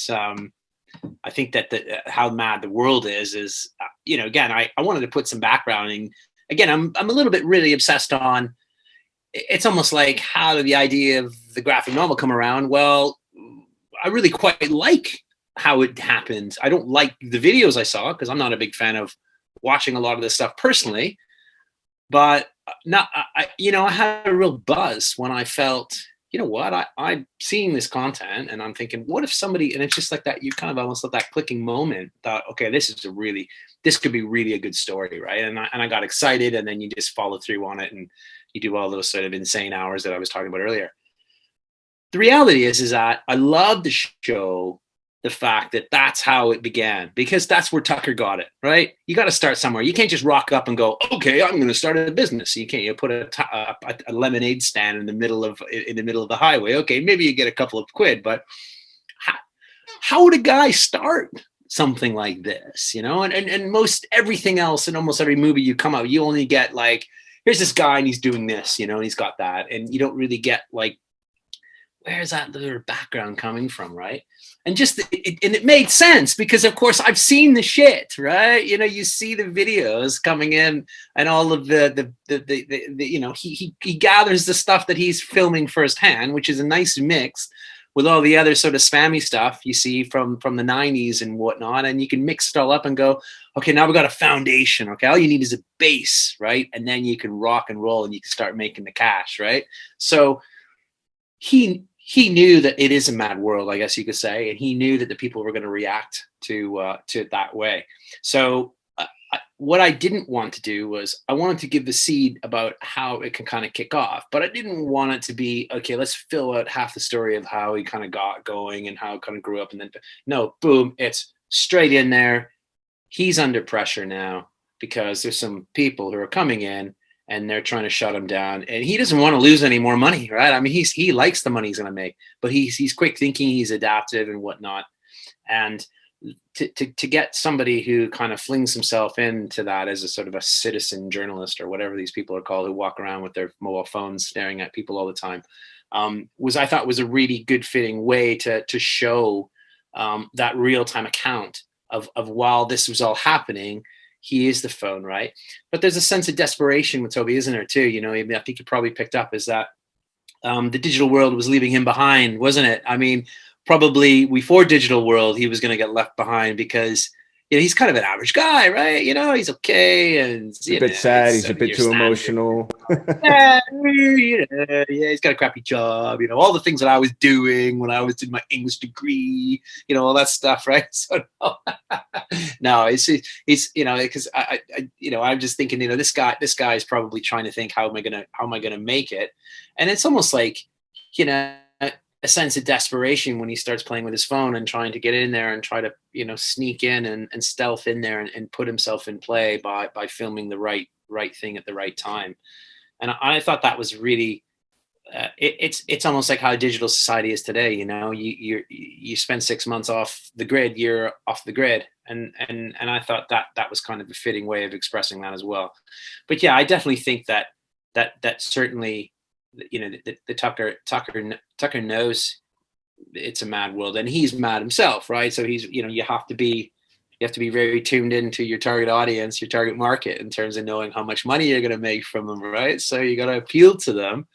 how mad the world is again, I wanted to put some background in. Again, I'm a little bit really obsessed on. It's almost like, how did the idea of the graphic novel come around? Well, I really quite like how it happened. I don't like the videos I saw, because I'm not a big fan of watching a lot of this stuff personally. But I had a real buzz when I felt, I'm seeing this content and I'm thinking, what if somebody, and it's just like that, you kind of almost have that clicking moment, thought, okay, this could be really a good story, right? And I got excited, and then you just follow through on it, and you do all those sort of insane hours that I was talking about earlier. The reality is that I love the show the fact that that's how it began, because that's where Tucker got it, right? You got to start somewhere. You can't just rock up and go, okay, I'm going to start a business. You can't. You put a lemonade stand in the middle of the highway. Okay, maybe you get a couple of quid, but how would a guy start something like this? And most everything else in almost every movie you come out, you only get like, here's this guy and he's doing this, and he's got that, and you don't really get like, where's that little background coming from, right? And it made sense, because of course I've seen the shit, right? You see the videos coming in, and all of the he gathers the stuff that he's filming firsthand, which is a nice mix with all the other sort of spammy stuff you see from the 90s and whatnot, and you can mix it all up and go, okay, now we've got a foundation. Okay, all you need is a base, right? And then you can rock and roll, and you can start making the cash, right? So he knew that it is a mad world, I guess you could say, and he knew that the people were going to react to it that way. So what I didn't want to do was, I wanted to give the seed about how it can kind of kick off, but I didn't want it to be, okay, let's fill out half the story of how he kind of got going and how it kind of grew up, and then no, boom, it's straight in there. He's under pressure now because there's some people who are coming in and they're trying to shut him down, and he doesn't want to lose any more money, right? I mean, he likes the money he's going to make, but he's quick thinking, he's adaptive and whatnot. And to get somebody who kind of flings himself into that as a sort of a citizen journalist, or whatever these people are called, who walk around with their mobile phones staring at people all the time, I thought was a really good fitting way to show that real-time account of while this was all happening, he is the phone, right? But there's a sense of desperation with Toby, isn't there, too? I think you probably picked up, is that the digital world was leaving him behind, wasn't it? I mean, probably before digital world, he was going to get left behind, because he's kind of an average guy, right? He's okay, and He's a bit sad. He's a bit too emotional. Yeah, he's got a crappy job, all the things that I was doing when I was in my English degree, all that stuff, right? So no, it's because I'm just thinking, this guy is probably trying to think, how am I gonna make it? And it's almost like, a sense of desperation when he starts playing with his phone and trying to get in there and try to, sneak in and stealth in there and put himself in play by filming the right thing at the right time. And I thought that was really, it's almost like how digital society is today. You spend 6 months off the grid, you're off the grid. And I thought that was kind of a fitting way of expressing that as well. But yeah, I definitely think that certainly, the Tucker knows it's a mad world, and he's mad himself, right? So he's, you have to be very tuned into your target audience, your target market, in terms of knowing how much money you're going to make from them, right? So you got to appeal to them.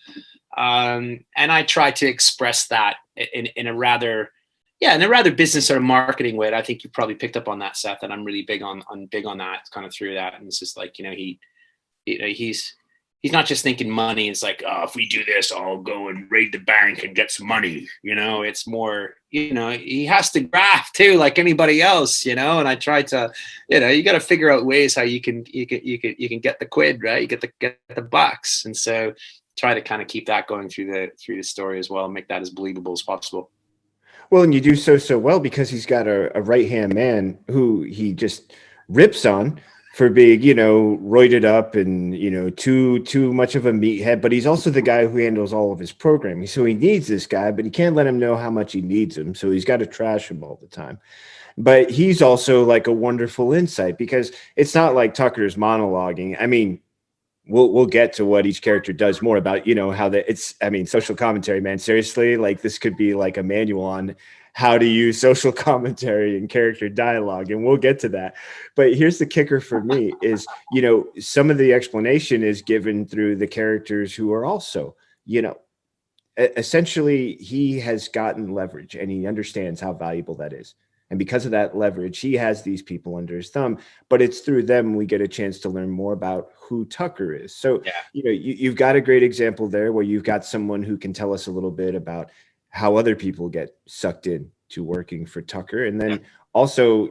And I try to express that in a rather business sort of marketing way. I think you probably picked up on that, Seth, and I'm really big on that kind of through that. And it's just like, he's not just thinking money. It's like, oh, if we do this, I'll go and raid the bank and get some money. It's more, he has to graft too, like anybody else, and I try to, you got to figure out ways how you can get the quid, right? You get the bucks. And so try to kind of keep that going through the story as well, make that as believable as possible. Well, and you do so well because he's got a right-hand man who he just rips on for being, roided up and, too much of a meathead. But he's also the guy who handles all of his programming. So he needs this guy, but he can't let him know how much he needs him. So he's got to trash him all the time. But he's also like a wonderful insight, because it's not like Tucker's monologuing. I mean, we'll get to what each character does more about, how social commentary, man. Seriously, like this could be like a manual on how to use social commentary and character dialogue, and we'll get to that. But here's the kicker for me is, some of the explanation is given through the characters who are also, essentially he has gotten leverage and he understands how valuable that is. And because of that leverage, he has these people under his thumb, but it's through them we get a chance to learn more about who Tucker is. So, yeah. You've got a great example there where you've got someone who can tell us a little bit about how other people get sucked in to working for Tucker. And then also,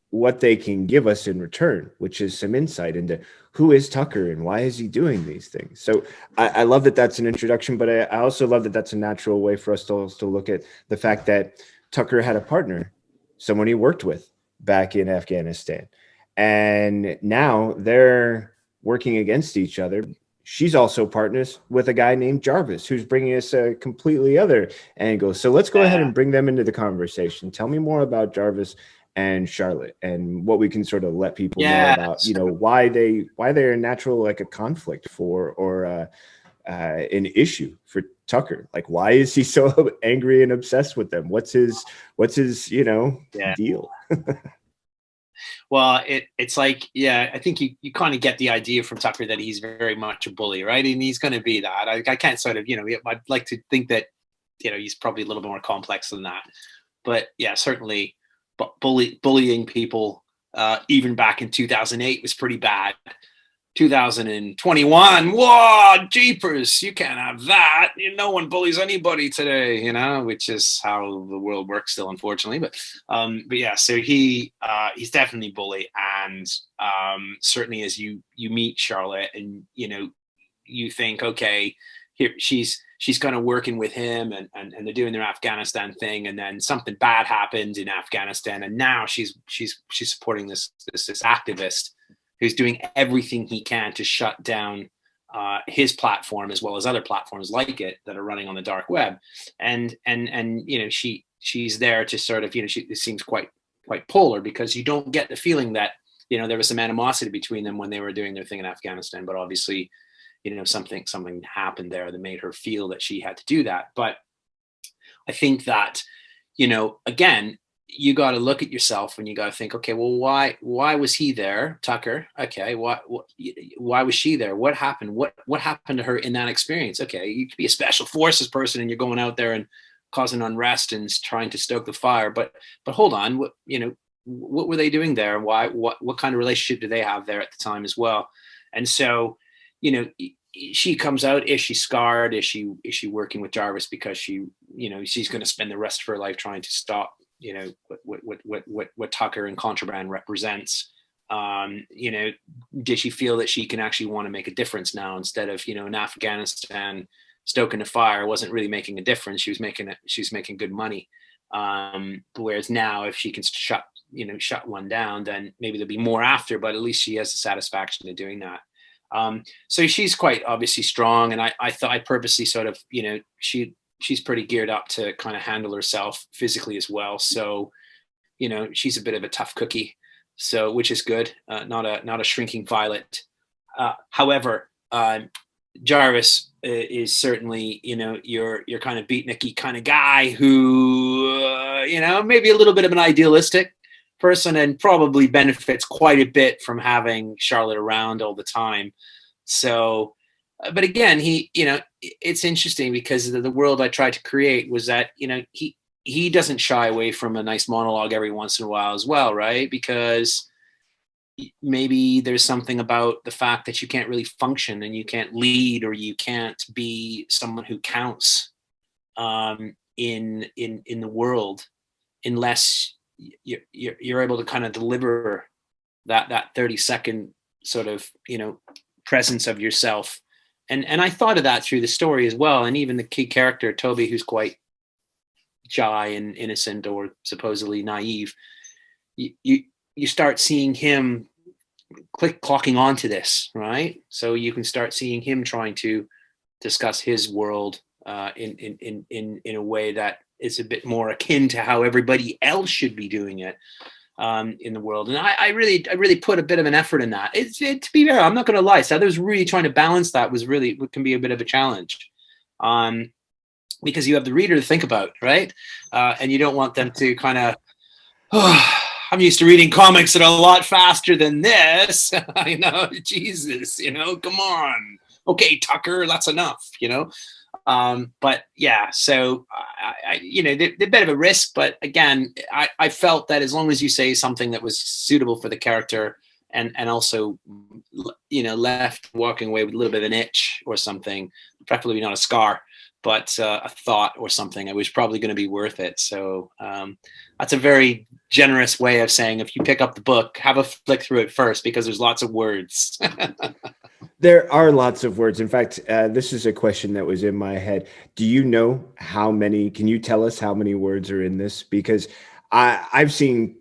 what they can give us in return, which is some insight into who is Tucker and why is he doing these things. So I love that that's an introduction, but I also love that that's a natural way for us to also look at the fact that Tucker had a partner, someone he worked with back in Afghanistan. And now they're working against each other. She's also partners with a guy named Jarvis, who's bringing us a completely other angle. So let's go ahead and bring them into the conversation. Tell me more about Jarvis and Charlotte and what we can sort of let people know about, why they're natural, like a conflict for, or an issue for Tucker. Like, why is he so angry and obsessed with them? What's his deal? Well, it's like, I think you kind of get the idea from Tucker that he's very much a bully, right? And he's going to be that. I can't sort of, I'd like to think that, he's probably a little bit more complex than that. But yeah, certainly bullying people, even back in 2008 was pretty bad. 2021, whoa, jeepers, you can't have that. No one bullies anybody today, which is how the world works still, unfortunately. But yeah, so he's definitely bully. And certainly as you meet Charlotte and, you think, okay, here she's kind of working with him and they're doing their Afghanistan thing. And then something bad happened in Afghanistan. And now she's supporting this activist who's doing everything he can to shut down his platform as well as other platforms like it that are running on the dark web. And she's there to sort of, it seems quite polar, because you don't get the feeling that, there was some animosity between them when they were doing their thing in Afghanistan. But obviously, something happened there that made her feel that she had to do that. But I think that, again, you got to look at yourself and you got to think, okay, well, why was he there, Tucker? Okay, why was she there? What happened? What happened to her in that experience? Okay, you could be a special forces person and you're going out there and causing unrest and trying to stoke the fire, but hold on, what were they doing there? Why, what kind of relationship do they have there at the time as well? And so, you know, she comes out. Is she scarred? Is she working with Jarvis because she, you know, she's going to spend the rest of her life trying to stop, you know, what Tucker and Contraband represents? You know, did she feel that she can actually want to make a difference now, instead of, you know, in Afghanistan stoking the fire wasn't really making a difference. She was making good money. Whereas now, if she can shut one down, then maybe there'll be more after, but at least she has the satisfaction of doing that. So she's quite obviously strong. And I thought I purposely sort of, you know, she's pretty geared up to kind of handle herself physically as well. So, you know, she's a bit of a tough cookie. So, which is good, not a shrinking violet. However, Jarvis is certainly, you know, your kind of beatniky kind of guy who, you know, maybe a little bit of an idealistic person, and probably benefits quite a bit from having Charlotte around all the time. So, but again, he, you know, it's interesting because the world I tried to create was that, you know, he doesn't shy away from a nice monologue every once in a while as well, right? Because maybe there's something about the fact that you can't really function and you can't lead, or you can't be someone who counts in the world unless you're able to kind of deliver that 30-second sort of, you know, presence of yourself. And I thought of that through the story as well. And even the key character, Toby, who's quite shy and innocent, or supposedly naive, you start seeing him clocking onto this, right? So you can start seeing him trying to discuss his world in a way that is a bit more akin to how everybody else should be doing it in the world. And I really put a bit of an effort in that. To be fair, I'm not going to lie. So I was really trying to balance that. Can be a bit of a challenge. Because you have the reader to think about, right? And you don't want them to kind of, I'm used to reading comics that are a lot faster than this. I know, Jesus, you know, come on. Okay, Tucker, that's enough, you know? But yeah, so, you know, they're a bit of a risk, but again, I felt that as long as you say something that was suitable for the character, and also, you know, left walking away with a little bit of an itch or something, preferably not a scar, but a thought or something, it was probably going to be worth it. So that's a very generous way of saying, if you pick up the book, have a flick through it first, because there's lots of words. There are lots of words. In fact, this is a question that was in my head. Do you know can you tell us how many words are in this? Because I've seen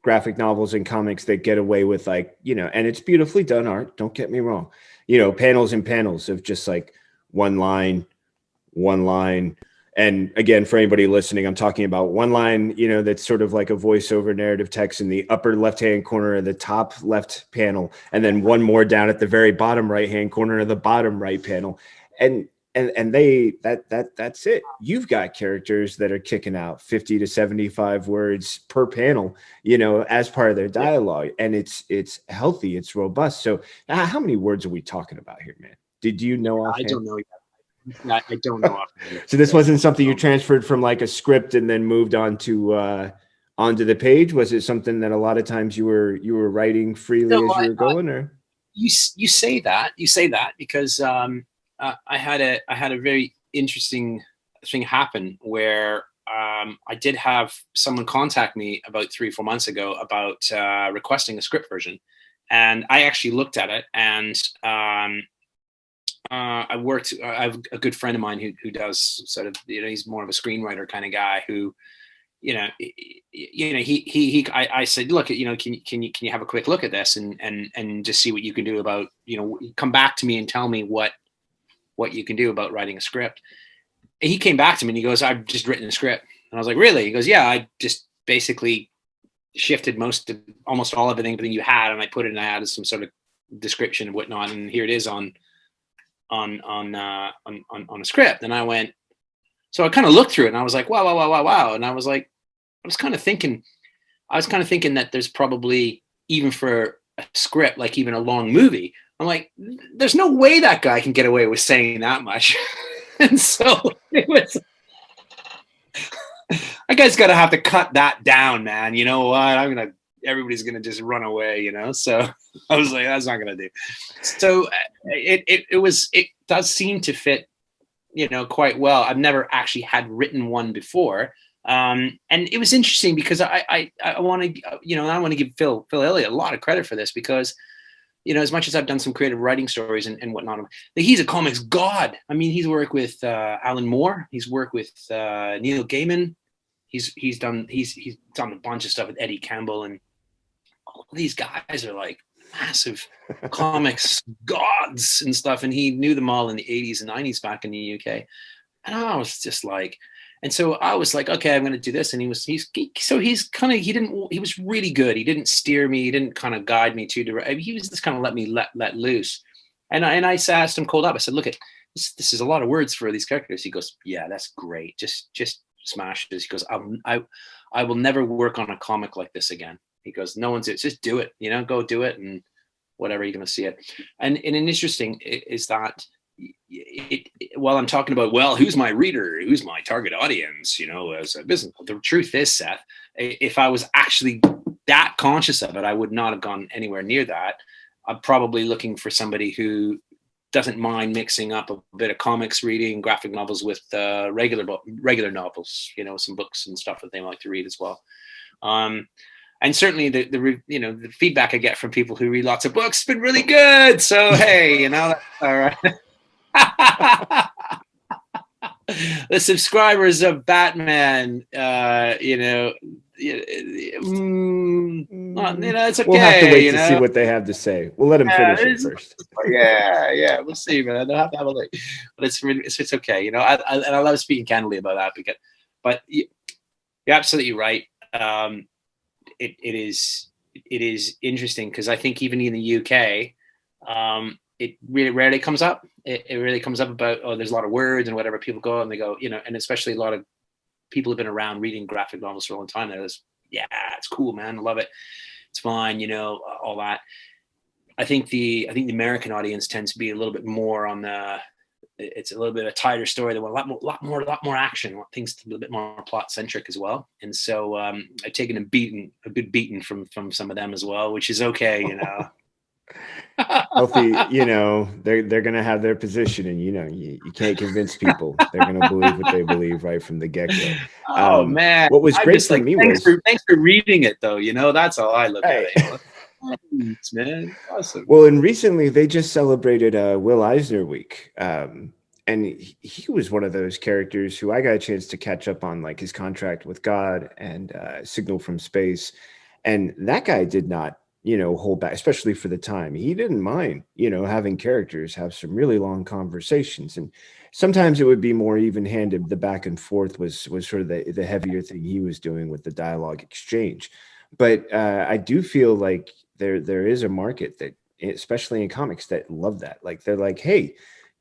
graphic novels and comics that get away with, like, you know, and it's beautifully done art, don't get me wrong, you know, panels and panels of just like one line. And again, for anybody listening, I'm talking about one line, you know, that's sort of like a voiceover narrative text in the upper left-hand corner of the top left panel, and then one more down at the very bottom right-hand corner of the bottom right panel. And that's it. You've got characters that are kicking out 50 to 75 words per panel, you know, as part of their dialogue. And it's healthy, it's robust. So how many words are we talking about here, man? Did you know offhand? I don't know yet. I don't know. So this wasn't something you transferred from like a script and then moved on to onto the page? Was it something that a lot of times you were writing freely as you were going? Or you say that because I had a very interesting thing happen where I did have someone contact me about 3 or 4 months ago about requesting a script version, and I actually looked at it, and I have a good friend of mine who does sort of, you know, he's more of a screenwriter kind of guy who, you know, I said, look, you know, can you have a quick look at this and just see what you can do about, you know, come back to me and tell me what you can do about writing a script. And he came back to me and he goes, I've just written a script. And I was like, really? He goes, yeah, I just basically shifted almost all of everything you had, and I put it in, I added some sort of description and whatnot, and here it is on a script. And I went, so I kind of looked through it and I was like, wow. And I was kind of thinking that there's probably, even for a script, like even a long movie, I'm like, there's no way that guy can get away with saying that much. And so it was, I guys gotta have to cut that down, man. You know what? Everybody's gonna just run away, you know. So I was like, that's not gonna do. So it does seem to fit, you know, quite well. I've never actually had written one before. And it was interesting because I want to, you know, I want to give Phil Elliott a lot of credit for this, because, you know, as much as I've done some creative writing stories and whatnot, he's a comics god. I mean, he's worked with Alan Moore. He's worked with Neil Gaiman. He's done a bunch of stuff with Eddie Campbell, and all these guys are like massive comics gods and stuff. And he knew them all in the 80s and 90s back in the UK. And I was just like, and so I was like, okay, I'm going to do this. And he was really good. He didn't steer me. He didn't kind of guide me too direct. He was just kind of let me let loose. And I asked him cold up. I said, look, this is a lot of words for these characters. He goes, yeah, that's great. Just smash this. He goes, I will never work on a comic like this again. He goes, no one's, just do it, you know, go do it. And whatever, you're going to see it. And interesting is that while I'm talking about, well, who's my reader, who's my target audience, you know, as a business, the truth is, Seth, if I was actually that conscious of it, I would not have gone anywhere near that. I'm probably looking for somebody who doesn't mind mixing up a bit of comics reading, graphic novels with regular novels, you know, some books and stuff that they like to read as well. And certainly the feedback I get from people who read lots of books has been really good. So, hey, you know, that's all right. The subscribers of Batman, you know, it's okay. We'll have to wait to see what they have to say. We'll let them finish it first. Yeah, we'll see, man. They'll have to have a look, but it's okay. You know, I love speaking candidly about that but you're absolutely right. It is interesting because I think even in the UK, it really rarely comes up. It really comes up about, oh, there's a lot of words and whatever. People go and they go, you know, and especially a lot of people have been around reading graphic novels for a long time. They're just, yeah, it's cool, man. I love it. It's fine, you know, all that. I think the American audience tends to be a little bit more on it's a little bit of a tighter story. They want a lot more action. Want things to be a little bit more plot centric as well. And so I've taken a good beating from some of them as well, which is okay, you know. Healthy, you know, they're gonna have their position, and you know, you can't convince people. They're gonna believe what they believe right from the get-go. Oh man, what was great for me was thanks for reading it though. You know, that's how I look at it. Thanks, man. Awesome. Well, and recently they just celebrated Will Eisner Week, and he was one of those characters who I got a chance to catch up on, like his Contract with God and Signal from Space, and that guy did not, you know, hold back, especially for the time. He didn't mind, you know, having characters have some really long conversations, and sometimes it would be more even-handed. The back and forth was sort of the heavier thing he was doing with the dialogue exchange. But I do feel like there is a market that, especially in comics, that love that. Like they're like, hey,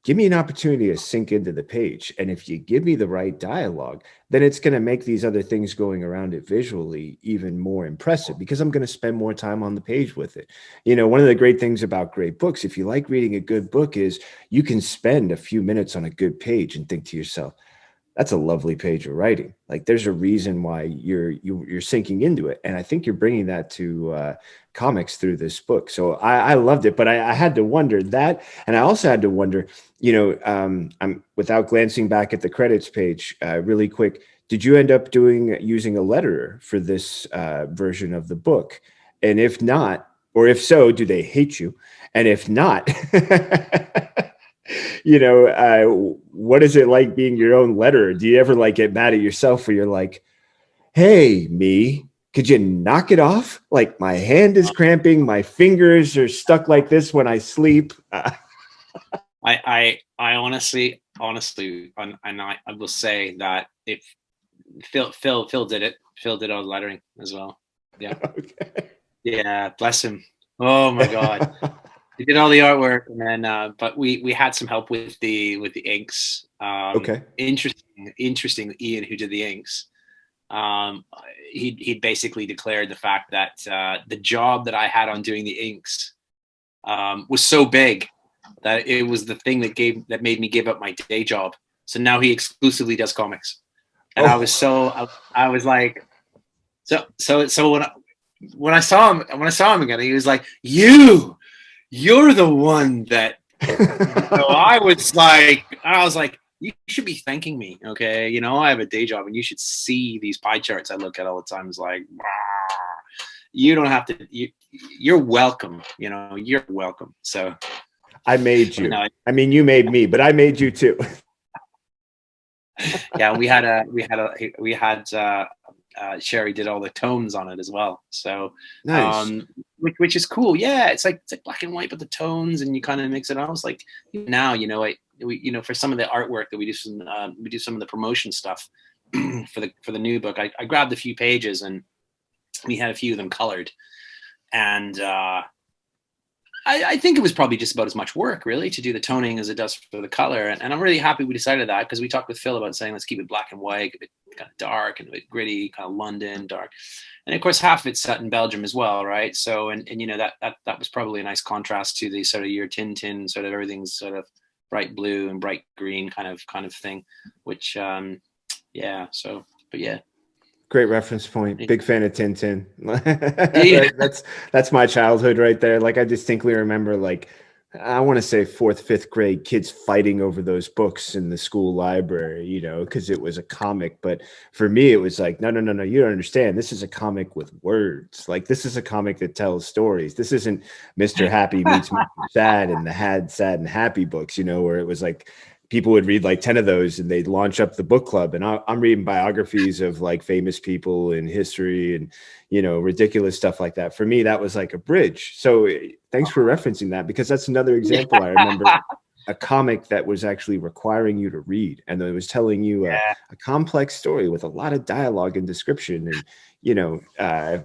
give me an opportunity to sink into the page. And if you give me the right dialogue, then it's going to make these other things going around it visually even more impressive, because I'm going to spend more time on the page with it. You know, one of the great things about great books, if you like reading a good book, is you can spend a few minutes on a good page and think to yourself, that's a lovely page of writing. Like there's a reason why you're sinking into it. And I think you're bringing that to comics through this book. So I loved it, but I had to wonder that. And I also had to wonder, you know, I'm without glancing back at the credits page really quick. Did you end up using a letterer for this version of the book? And if not, or if so, do they hate you? And if not, you know, what is it like being your own letterer? Do you ever like get mad at yourself where you're like, hey, me, could you knock it off? Like my hand is cramping, my fingers are stuck like this when I sleep. I honestly, and I will say that if Phil did it, Phil did all the lettering as well. Yeah. Okay. Yeah. Bless him. Oh my God. He did all the artwork, and then but we had some help with the inks. Okay. Interesting. Ian, who did the inks, he basically declared the fact that the job that I had on doing the inks was so big that it was the thing that made me give up my day job. So now he exclusively does comics, And I was I was like, so when I saw him again, he was like, you're the one that. So I was like, you should be thanking me, okay? You know, I have a day job, and you should see these pie charts I look at all the time. It's like, you don't have to. You're welcome. You know, you're welcome. So I made you. No, I mean, you made me, but I made you too. Yeah, we had Sherry did all the tones on it as well. So Nice. Which is cool. Yeah, it's like black and white, but the tones, and you kind of mix it. I was like, now, you know, for some of the artwork that we do some of the promotion stuff for the new book. I grabbed a few pages, and we had a few of them colored, and I think it was probably just about as much work, really, to do the toning as it does for the color. And I'm really happy we decided that, because we talked with Phil about saying, let's keep it black and white, a bit kind of dark and a bit gritty, kind of London dark. And of course, half of it's set in Belgium as well, right? So, and you know, that was probably a nice contrast to the sort of your Tintin, sort of everything's sort of bright blue and bright green kind of thing, which, yeah. So, but yeah. Great reference point. Big fan of Tintin. That's my childhood right there. Like, I distinctly remember, like, I want to say 4th, 5th grade, kids fighting over those books in the school library, you know, because it was a comic. But for me, it was like, no, you don't understand. This is a comic with words. Like, this is a comic that tells stories. This isn't Mr. Happy meets Mr. Sad and the Had, Sad, and Happy books, you know, where it was like, people would read like 10 of those and they'd launch up the book club. And I'm reading biographies of like famous people in history and, you know, ridiculous stuff like that. For me, that was like a bridge. So thanks for referencing that, because that's another example. I remember a comic that was actually requiring you to read, and it was telling you a complex story with a lot of dialogue and description. And, you know,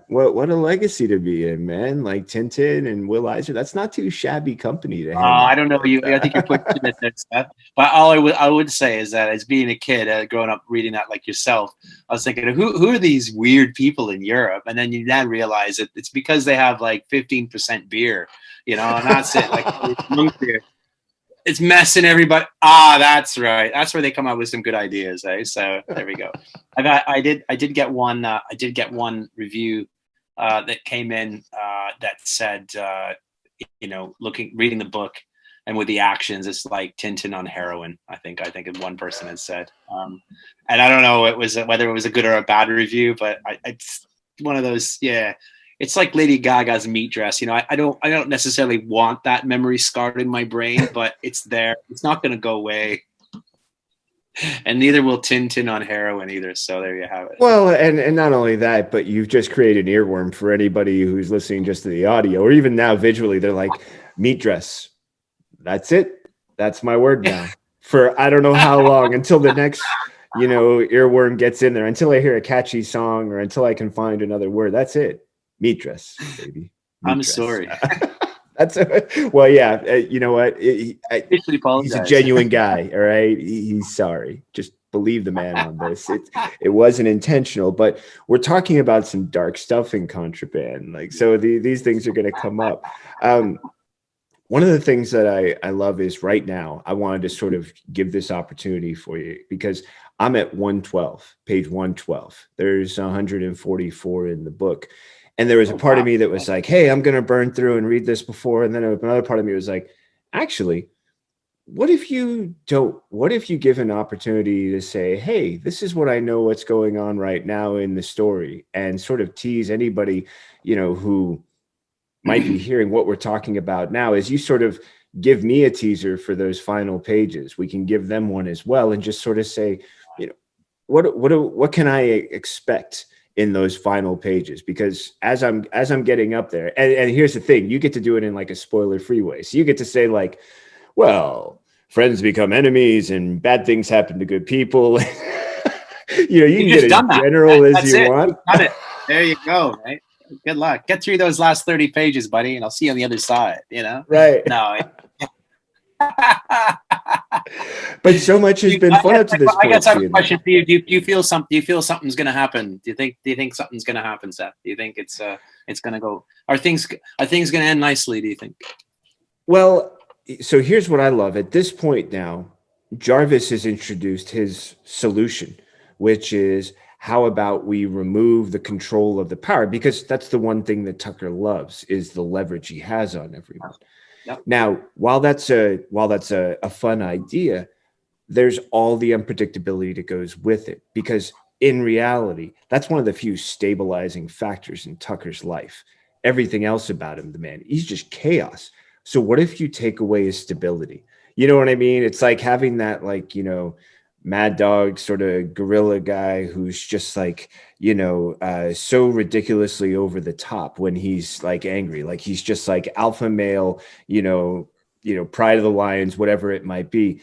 what a legacy to be in, man. Like Tintin and Will Eisner, that's not too shabby company to hang I don't know you. I think you're pushing it there, Seth. But all I would say is that, as being a kid, growing up reading that like yourself, I was thinking, who are these weird people in Europe? And then you realize it's because they have like 15% beer, you know, and that's it. Like beer. It's messing everybody. That's right. That's where they come up with some good ideas, eh? So there we go. I did get one. I did get one review that came in that said, you know, reading the book, and with the actions, it's like Tintin on heroin. I think one person had said, and I don't know whether it was a good or a bad review, but it's one of those. Yeah. It's like Lady Gaga's meat dress. You know, I don't necessarily want that memory scarred in my brain, but it's there. It's not going to go away. And neither will Tintin on heroin either. So there you have it. Well, and not only that, but you've just created an earworm for anybody who's listening just to the audio, or even now visually. They're like, meat dress. That's it. That's my word now for I don't know how long, until the next, you know, earworm gets in there, until I hear a catchy song, or until I can find another word. That's it. Meat dress, baby. I'm sorry. That's well, yeah. You know what? He's a genuine guy. All right, he's sorry. Just believe the man on this. It wasn't intentional, but we're talking about some dark stuff in Contraband. Like, so these things are going to come up. One of the things that I love is, right now, I wanted to sort of give this opportunity for you, because I'm at 112, page 112. There's 144 in the book. And there was a part of me that was like, hey, I'm going to burn through and read this before. And then another part of me was like, actually, what if you give an opportunity to say, hey, this is what I know what's going on right now in the story, and sort of tease anybody, you know, who might be hearing what we're talking about now, as you sort of give me a teaser for those final pages. We can give them one as well, and just sort of say, you know, what can I expect in those final pages? Because as I'm getting up there, and here's the thing, you get to do it in like a spoiler-free way. So you get to say like, well, friends become enemies and bad things happen to good people. You know, you can get as general as you want. Got it. There you go, right? Good luck. Get through those last 30 pages, buddy, and I'll see you on the other side, you know? Right. No. But so much has been fun up to this point. I guess I have a question for you. Do you feel something's going to happen? Do you think something's going to happen, Seth? Do you think it's going to go? Are things going to end nicely? Do you think? Well, so here's what I love. At this point now, Jarvis has introduced his solution, which is how about we remove the control of the power? Because that's the one thing that Tucker loves, is the leverage he has on everyone. Yep. Now, while that's a fun idea, there's all the unpredictability that goes with it, because in reality, that's one of the few stabilizing factors in Tucker's life. Everything else about him, the man, he's just chaos. So what if you take away his stability? You know what I mean? It's like having that, like, mad dog sort of gorilla guy who's just like, so ridiculously over the top when he's like angry, like he's just like alpha male, pride of the lions, whatever it might be,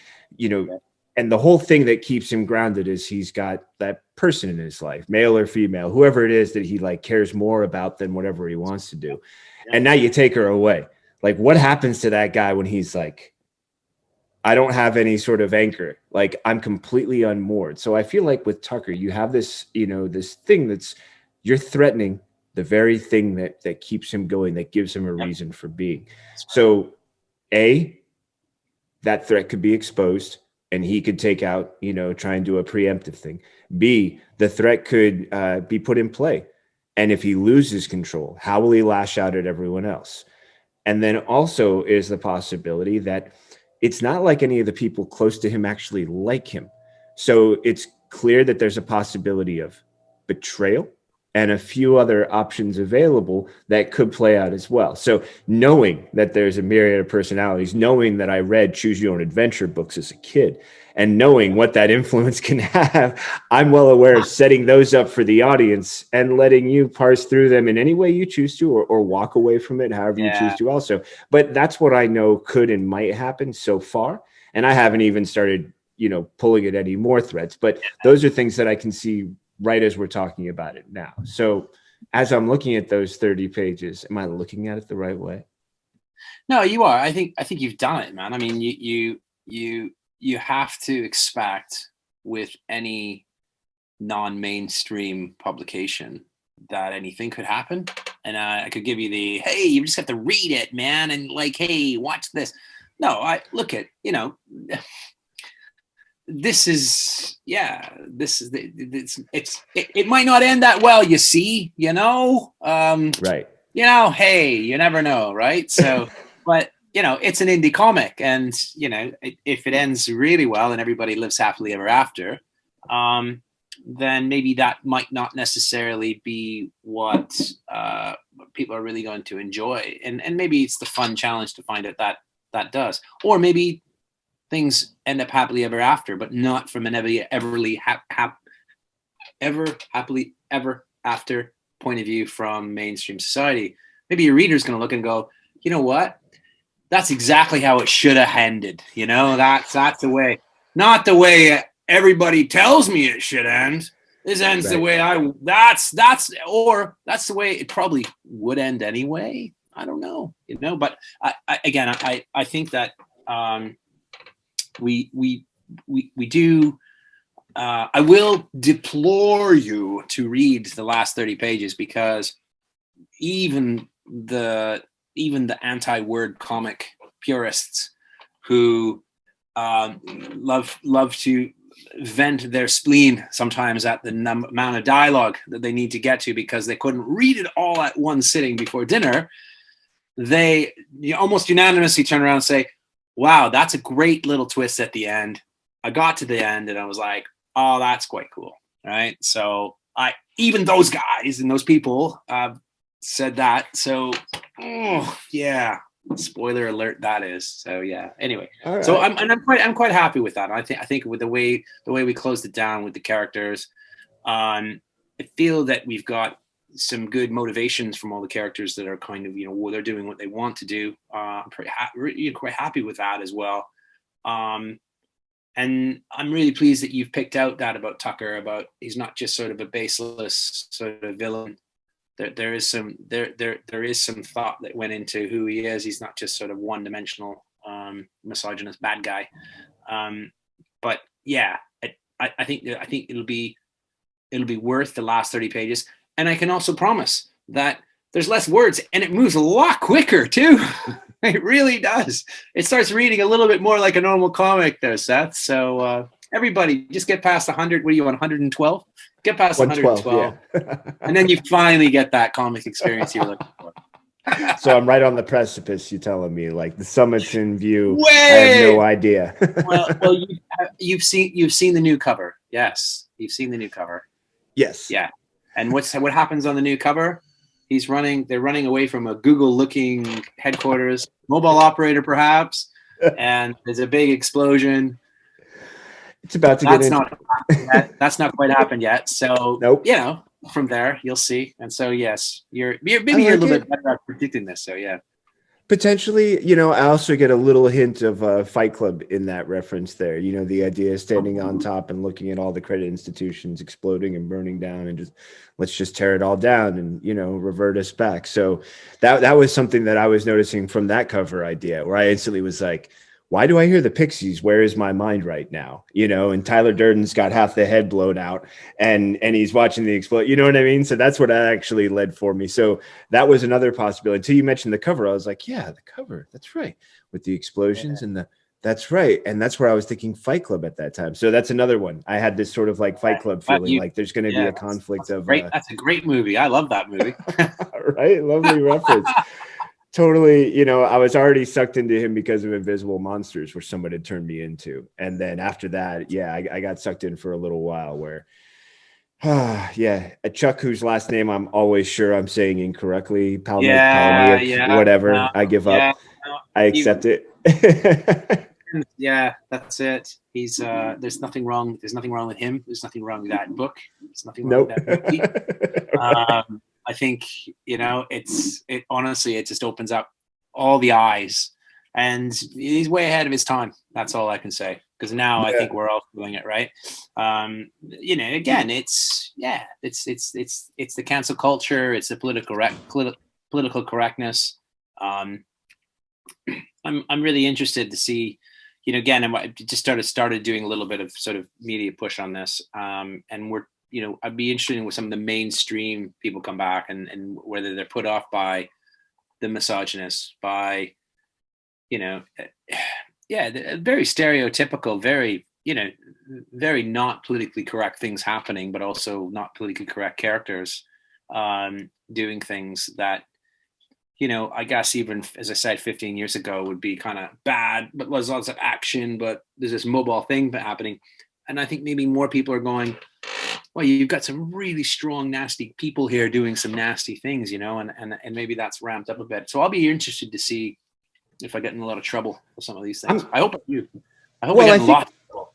and the whole thing that keeps him grounded is he's got that person in his life, male or female, whoever it is, that he like cares more about than whatever he wants to do. Yeah. And now you take her away. Like, what happens to that guy when he's like, I don't have any sort of anchor, like I'm completely unmoored? So I feel like with Tucker, you have this, this thing that's, you're threatening the very thing that keeps him going, that gives him a reason for being. So that threat could be exposed, and he could take out, try and do a preemptive thing. B, the threat could be put in play. And if he loses control, how will he lash out at everyone else? And then also is the possibility that it's not like any of the people close to him actually like him. So it's clear that there's a possibility of betrayal and a few other options available that could play out as well. So knowing that there's a myriad of personalities, knowing that I read Choose Your Own Adventure books as a kid, and knowing what that influence can have, I'm well aware of setting those up for the audience and letting you parse through them in any way you choose to, or walk away from it however you choose to also. But that's what I know could and might happen so far. And I haven't even started, pulling at any more threats, but those are things that I can see right as we're talking about it now. So as I'm looking at those 30 pages, am I looking at it the right way? No, you are. I think you've done it, man. I mean, you have to expect with any non-mainstream publication that anything could happen. And I could give you the, hey, you just have to read it, man. And like, hey, watch this. No, I look at, it might not end that well, you see, right. Hey, you never know. Right. So, but it's an indie comic, and, if it ends really well and everybody lives happily ever after, then maybe that might not necessarily be what people are really going to enjoy. And maybe it's the fun challenge to find out that does. Or maybe things end up happily ever after, but not from an happily ever after point of view from mainstream society. Maybe your reader's going to look and go, you know what? That's exactly how it should have ended. That's the way, not the way everybody tells me it should end. This ends the way that's the way it probably would end anyway. I don't know, but I think that we do. I will deplore you to read the last 30 pages, because even the anti-word comic purists who love to vent their spleen sometimes at the amount of dialogue that they need to get to because they couldn't read it all at one sitting before dinner, they almost unanimously turn around and say, wow, that's a great little twist at the end. I got to the end and I was like, oh, that's quite cool. Right. So even those guys and those people said that. So, spoiler alert, that is. So yeah. Anyway, right. So I'm quite happy with that. I think with the way we closed it down with the characters, I feel that we've got some good motivations from all the characters that are kind of, they're doing what they want to do. I'm quite happy with that as well. And I'm really pleased that you've picked out that about Tucker, about he's not just sort of a baseless sort of villain. There is some thought that went into who he is. He's not just sort of one-dimensional misogynist bad guy. But yeah, I think it'll be worth the last 30 pages. And I can also promise that there's less words and it moves a lot quicker too. It really does. It starts reading a little bit more like a normal comic though, Seth. So Everybody, just get past 100. What do you want, 112? Get past 112, 112. yeah. And then you finally get that comic experience you're looking for. So I'm right on the precipice, you're telling me, like the summit's in view. Way! I have no idea. well, you've seen the new cover. Yes, you've seen the new cover. Yes. Yeah. And what happens on the new cover? They're running away from a Google-looking headquarters, mobile operator perhaps, and there's a big explosion. It's about to get into. That's not quite happened yet. So, Nope. you know, from there you'll see. And so, yes, you're a little bit better at predicting this. So, yeah. Potentially, you know, I also get a little hint of Fight Club in that reference there. You know, the idea of standing on top and looking at all the credit institutions exploding and burning down and let's just tear it all down and, you know, revert us back. So that was something that I was noticing from that cover idea, where I instantly was like, why do I hear the Pixies? Where is my mind right now? You know, and Tyler Durden's got half the head blown out and he's watching the explode. You know what I mean? So that's what actually led for me. So that was another possibility. Until you mentioned the cover, I was like, yeah, the cover. That's right. With the explosions and that's right. And that's where I was thinking Fight Club at that time. So that's another one. I had this sort of like Fight Club feeling, like there's going to be a conflict of. That's a great movie. I love that movie. Right. Lovely reference. Totally, you know, I was already sucked into him because of Invisible Monsters, where someone had turned me into. And then after that, yeah, I got sucked in for a little while where, yeah, a Chuck whose last name I'm always sure I'm saying incorrectly, Palahniuk, whatever, no, I give up. No, I accept it. Yeah, that's it. He's there's nothing wrong. There's nothing wrong with him. There's nothing wrong with that book. There's nothing wrong with that movie. I think, you know, it honestly, it just opens up all the eyes, and he's way ahead of his time. That's all I can say. Because now I think we're all doing it, right? You know, again, it's the cancel culture. It's the political correctness. I'm really interested to see, you know, again, I just started doing a little bit of sort of media push on this, and you know, I'd be interested in with some of the mainstream people come back and whether they're put off by the misogynists, by, you know, very stereotypical, very, you know, very not politically correct things happening, but also not politically correct characters doing things that, you know, I guess even, as I said, 15 years ago would be kind of bad, but there's lots of action, but there's this mobile thing happening. And I think maybe more people are going, well, you've got some really strong, nasty people here doing some nasty things, you know, and maybe that's ramped up a bit. So I'll be interested to see if I get in a lot of trouble with some of these things. I hope I do. I hope I get in a lot of trouble.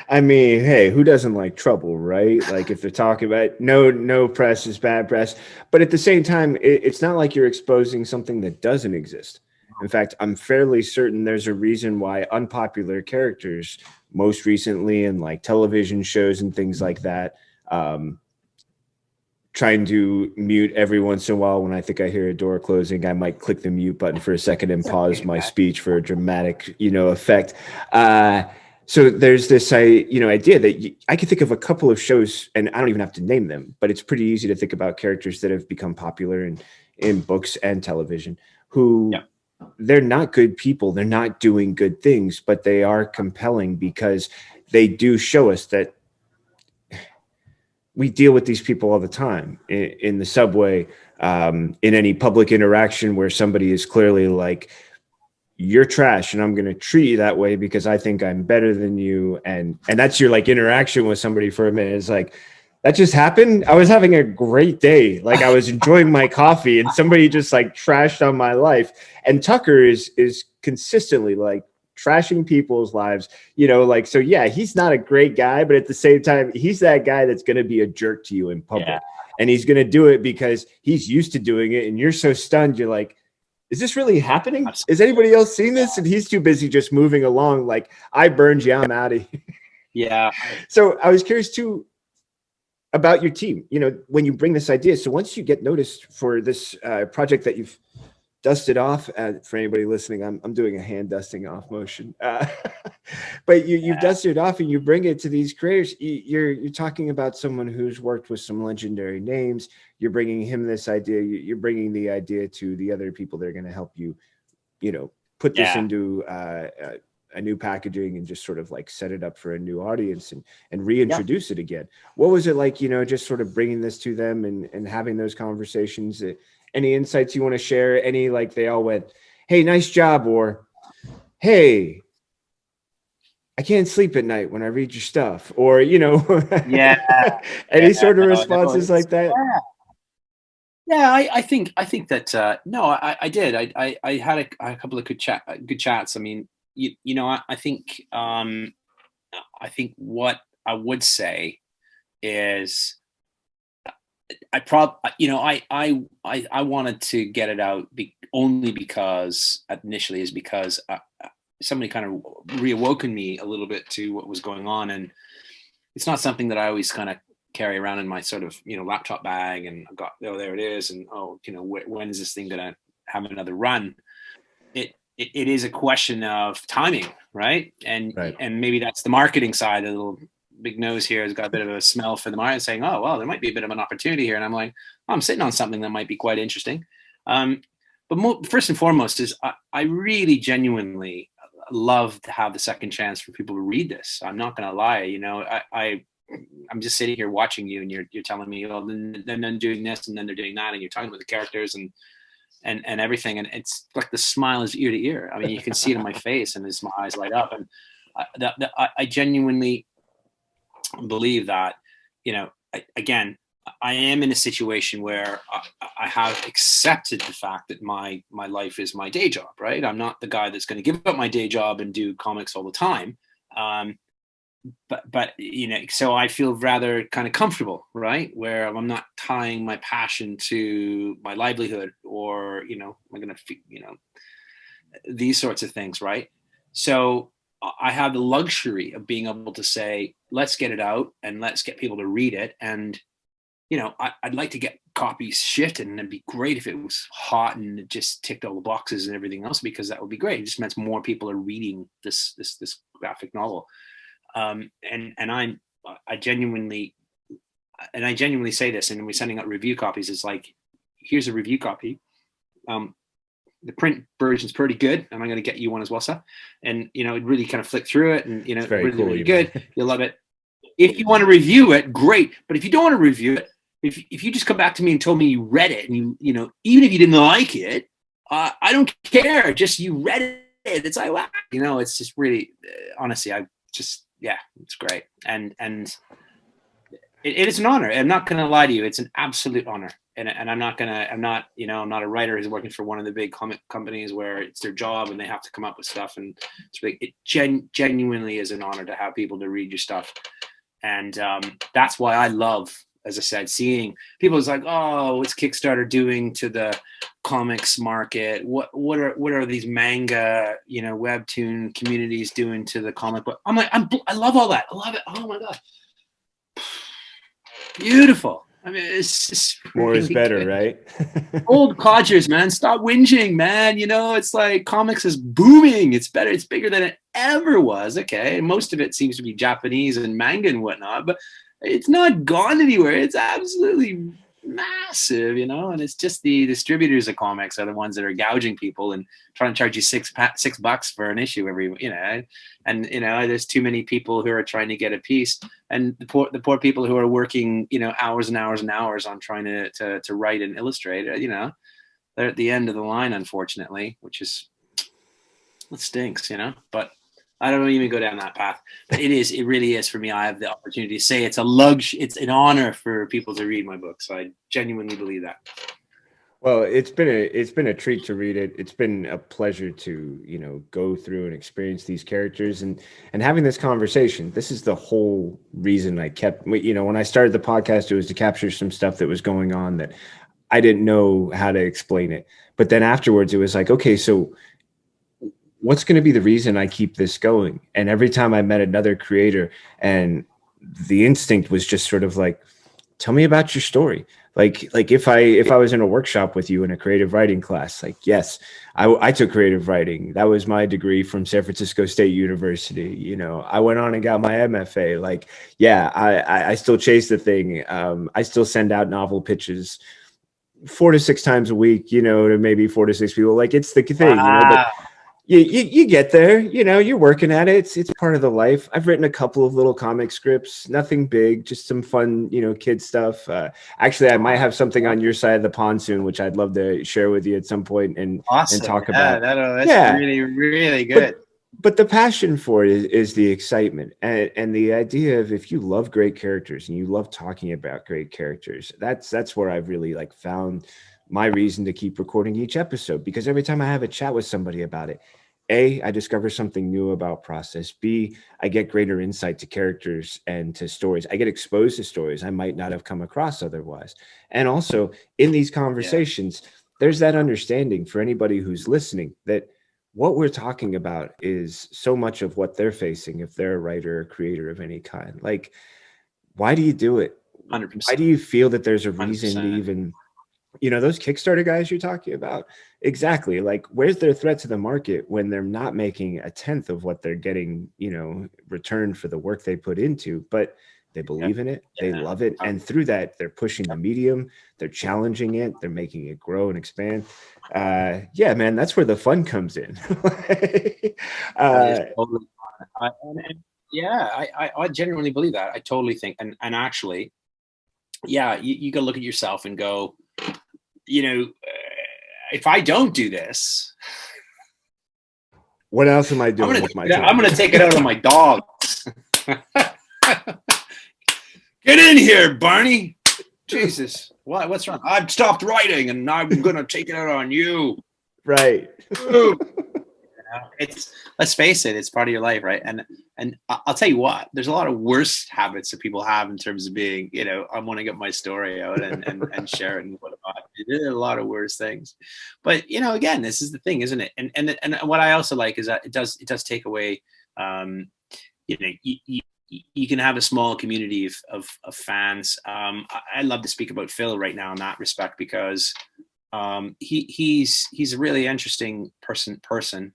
I mean, hey, who doesn't like trouble, right? Like if they're talking about no press is bad press, but at the same time, it's not like you're exposing something that doesn't exist. In fact, I'm fairly certain there's a reason why unpopular characters, most recently in like television shows and things like that, trying to mute every once in a while. When I think I hear a door closing, I might click the mute button for a second and pause my speech for a dramatic, you know, effect. So there's this, idea that I can think of a couple of shows, and I don't even have to name them, but it's pretty easy to think about characters that have become popular in books and television who they're not good people. They're not doing good things, but they are compelling because they do show us that we deal with these people all the time in the subway, in any public interaction where somebody is clearly like, you're trash and I'm going to treat you that way because I think I'm better than you. And that's your like interaction with somebody for a minute. It's like, that just happened. I was having a great day. Like I was enjoying my coffee and somebody just like trashed on my life. And Tucker is consistently like trashing people's lives, you know, like, so yeah, he's not a great guy, but at the same time, he's that guy that's going to be a jerk to you in public. And he's going to do it because he's used to doing it. And you're so stunned. You're like, is this really happening? Is anybody else seeing this? And he's too busy just moving along. Like, I burned you, I'm out of here. Yeah. So I was curious too about your team, you know, when you bring this idea. So once you get noticed for this project that you've dusted off, for anybody listening, I'm doing a hand dusting off motion, but you've dusted it off and you bring it to these creators. You're talking about someone who's worked with some legendary names. You're bringing him this idea. You're bringing the idea to the other people that are going to help you, you know, put this into a new packaging and just sort of like set it up for a new audience and reintroduce it again. What was it like, just sort of bringing this to them and having those conversations? Any insights you want to share? Any, like, they all went, "Hey, nice job," or, "Hey, I can't sleep at night when I read your stuff," or, Yeah. any sort of responses like that? Yeah, I think that no, I did. I had a couple of good chats. I mean, I think what I would say is I wanted to get it out only because somebody kind of reawoken me a little bit to what was going on, and it's not something that I always kind of carry around in my sort of laptop bag, and I've got, oh, there it is, and when is this thing gonna have another run? It is a question of timing, right? And maybe that's the marketing side. A little big nose here has got a bit of a smell for the market, saying, oh well, there might be a bit of an opportunity here, and I'm like, oh, I'm sitting on something that might be quite interesting. But first and foremost is I really genuinely love to have the second chance for people to read this. I'm not gonna lie, I'm just sitting here watching you, and you're telling me, oh, then they're doing this, and then they're doing that, and you're talking about the characters and everything, and it's like the smile is ear to ear. I mean, you can see it in my face, and my eyes light up, and I genuinely believe that, again, I am in a situation where I have accepted the fact that my life is my day job, right? I'm not the guy that's going to give up my day job and do comics all the time. But so I feel rather kind of comfortable, right? Where I'm not tying my passion to my livelihood, or, am I going to, these sorts of things, right? So I have the luxury of being able to say, let's get it out and let's get people to read it. And, I'd like to get copies shipped, and it'd be great if it was hot and it just ticked all the boxes and everything else, because that would be great. It just meant more people are reading this graphic novel. And I genuinely say this, and we're sending out review copies. It's like, here's a review copy. The print version's pretty good, and I'm going to get you one as well, Seth. And it really kind of flick through it, and really, cool, really good. You'll love it. If you want to review it, great. But if you don't want to review it, if you just come back to me and told me you read it, and even if you didn't like it, I don't care. Just you read it. It's like, wow, it's just really, honestly, it's great. And it is an honor. I'm not going to lie to you. It's an absolute honor. And I'm not a writer who's working for one of the big comic companies where it's their job and they have to come up with stuff. And it genuinely is an honor to have people to read your stuff. And that's why I love, as I said, seeing people is like, oh, what's Kickstarter doing to the comics market? What are these manga, webtoon communities doing to the comic book? I'm like, I love all that. I love it. Oh my God. Beautiful. I mean, it's just more really is better, good. Right? Old codgers, man, stop whinging, man. It's like comics is booming. It's better. It's bigger than it ever was. Okay, most of it seems to be Japanese and manga and whatnot, but it's not gone anywhere. It's absolutely massive, and it's just the distributors of comics are the ones that are gouging people and trying to charge you $6 for an issue every, and there's too many people who are trying to get a piece, and the poor people who are working, hours and hours and hours on trying to write and illustrate, they're at the end of the line, unfortunately, which is, it stinks, but I don't even go down that path, but it really is for me. I have the opportunity to say it's an honor for people to read my book. So I genuinely believe that. Well, it's been a treat to read it. It's been a pleasure to, go through and experience these characters and having this conversation. This is the whole reason I kept, when I started the podcast, it was to capture some stuff that was going on that I didn't know how to explain it. But then afterwards it was like, okay, so what's going to be the reason I keep this going? And every time I met another creator, and the instinct was just sort of like, tell me about your story. Like if I was in a workshop with you in a creative writing class, like, yes, I took creative writing. That was my degree from San Francisco State University. I went on and got my MFA. Like, yeah, I still chase the thing. I still send out novel pitches 4 to 6 times a week, to maybe 4 to 6 people. Like, it's the thing, Wow. but you get there, you're working at it. It's part of the life. I've written a couple of little comic scripts, nothing big, just some fun, kid stuff. Actually, I might have something on your side of the pond soon, which I'd love to share with you at some point and Awesome. talk Yeah, about. that's Yeah, really, really good. but the passion for it is the excitement and the idea of, if you love great characters and you love talking about great characters, that's where I've really like found my reason to keep recording each episode, because every time I have a chat with somebody about it, A, I discover something new about process. B, I get greater insight to characters and to stories. I get exposed to stories I might not have come across otherwise. And also in these Yeah. conversations, there's that understanding for anybody who's listening that what we're talking about is so much of what they're facing if they're a writer or creator of any kind. Like, why do you do it? Why 100%. do you feel that there's a reason to 100%. even, those Kickstarter guys you're talking about? Exactly. Like, where's their threat to the market when they're not making a tenth of what they're getting, returned for the work they put into? But they Yeah. believe in it, they Yeah. love it, and through that, they're pushing the medium, they're challenging it, they're making it grow and expand. Yeah, man, that's where the fun comes in. That is uh, totally fine. Yeah, I genuinely believe that. I totally think, and actually, yeah, you got to look at yourself and go, if I don't do this, what else am I doing with my I'm time? gonna take it out on my dogs. Get in here, Barney. Jesus, what's wrong? I've stopped writing, and I'm gonna take it out on you. Right. It's, let's face it, it's part of your life, right? And I'll tell you what, there's a lot of worse habits that people have in terms of being, I want to get my story out and share it and whatnot. There are a lot of worse things, but again, this is the thing, isn't it? And what I also like is that it does take away, you can have a small community of fans. I love to speak about Phil right now in that respect, because he's a really interesting person,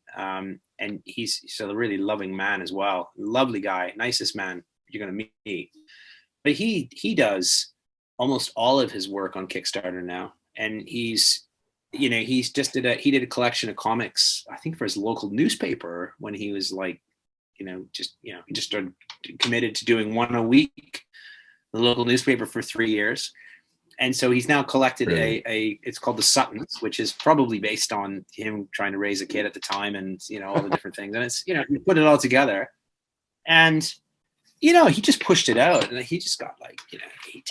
and he's a really loving man as well. Lovely guy, nicest man you're gonna meet. But he does almost all of his work on Kickstarter now, and he's just he did a collection of comics, I think, for his local newspaper when he was like, he just started committed to doing one a week, the local newspaper, for 3 years. And so he's now collected it's called the Suttons, which is probably based on him trying to raise a kid at the time, and all the different things. And it's you put it all together, and he just pushed it out, and he just got like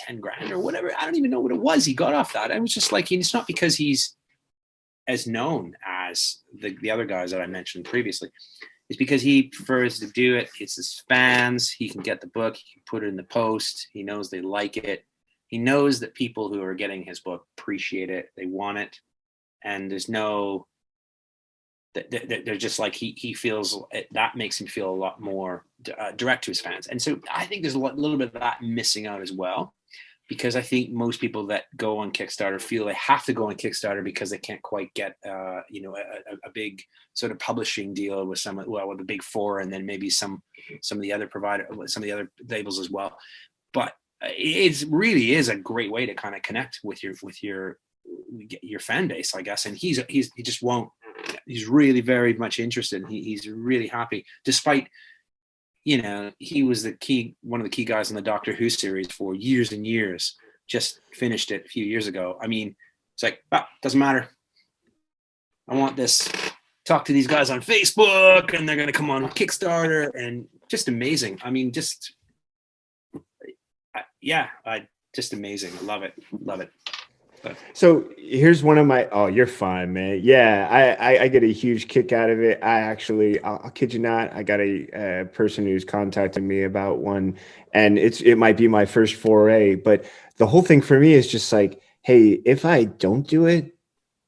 8-10 grand or whatever. I don't even know what it was he got off that. I was just like, it's not because he's as known as the other guys that I mentioned previously. It's because he prefers to do it. It's his fans. He can get the book. He can put it in the post. He knows they like it. He knows that people who are getting his book appreciate it. They want it. And there's no, they're just like, he feels that makes him feel a lot more direct to his fans. And so I think there's a little bit of that missing out as well, because I think most people that go on Kickstarter feel they have to go on Kickstarter because they can't quite get, a big sort of publishing deal with with the big four, and then maybe some of the other some of the other labels as well. But it really is a great way to kind of connect with your fan base, I guess. And he just won't. He's really very much interested. He's really happy, despite he was one of the key guys in the Doctor Who series for years and years. Just finished it a few years ago. I mean, it's like, doesn't matter. I want this. Talk to these guys on Facebook, and they're going to come on Kickstarter, and just amazing. I mean, just amazing. I love it. Love it. So here's one of my, oh, you're fine, man. Yeah, I get a huge kick out of it. I'll kid you not, I got a person who's contacted me about one, and it might be my first foray, but the whole thing for me is just like, hey, if I don't do it,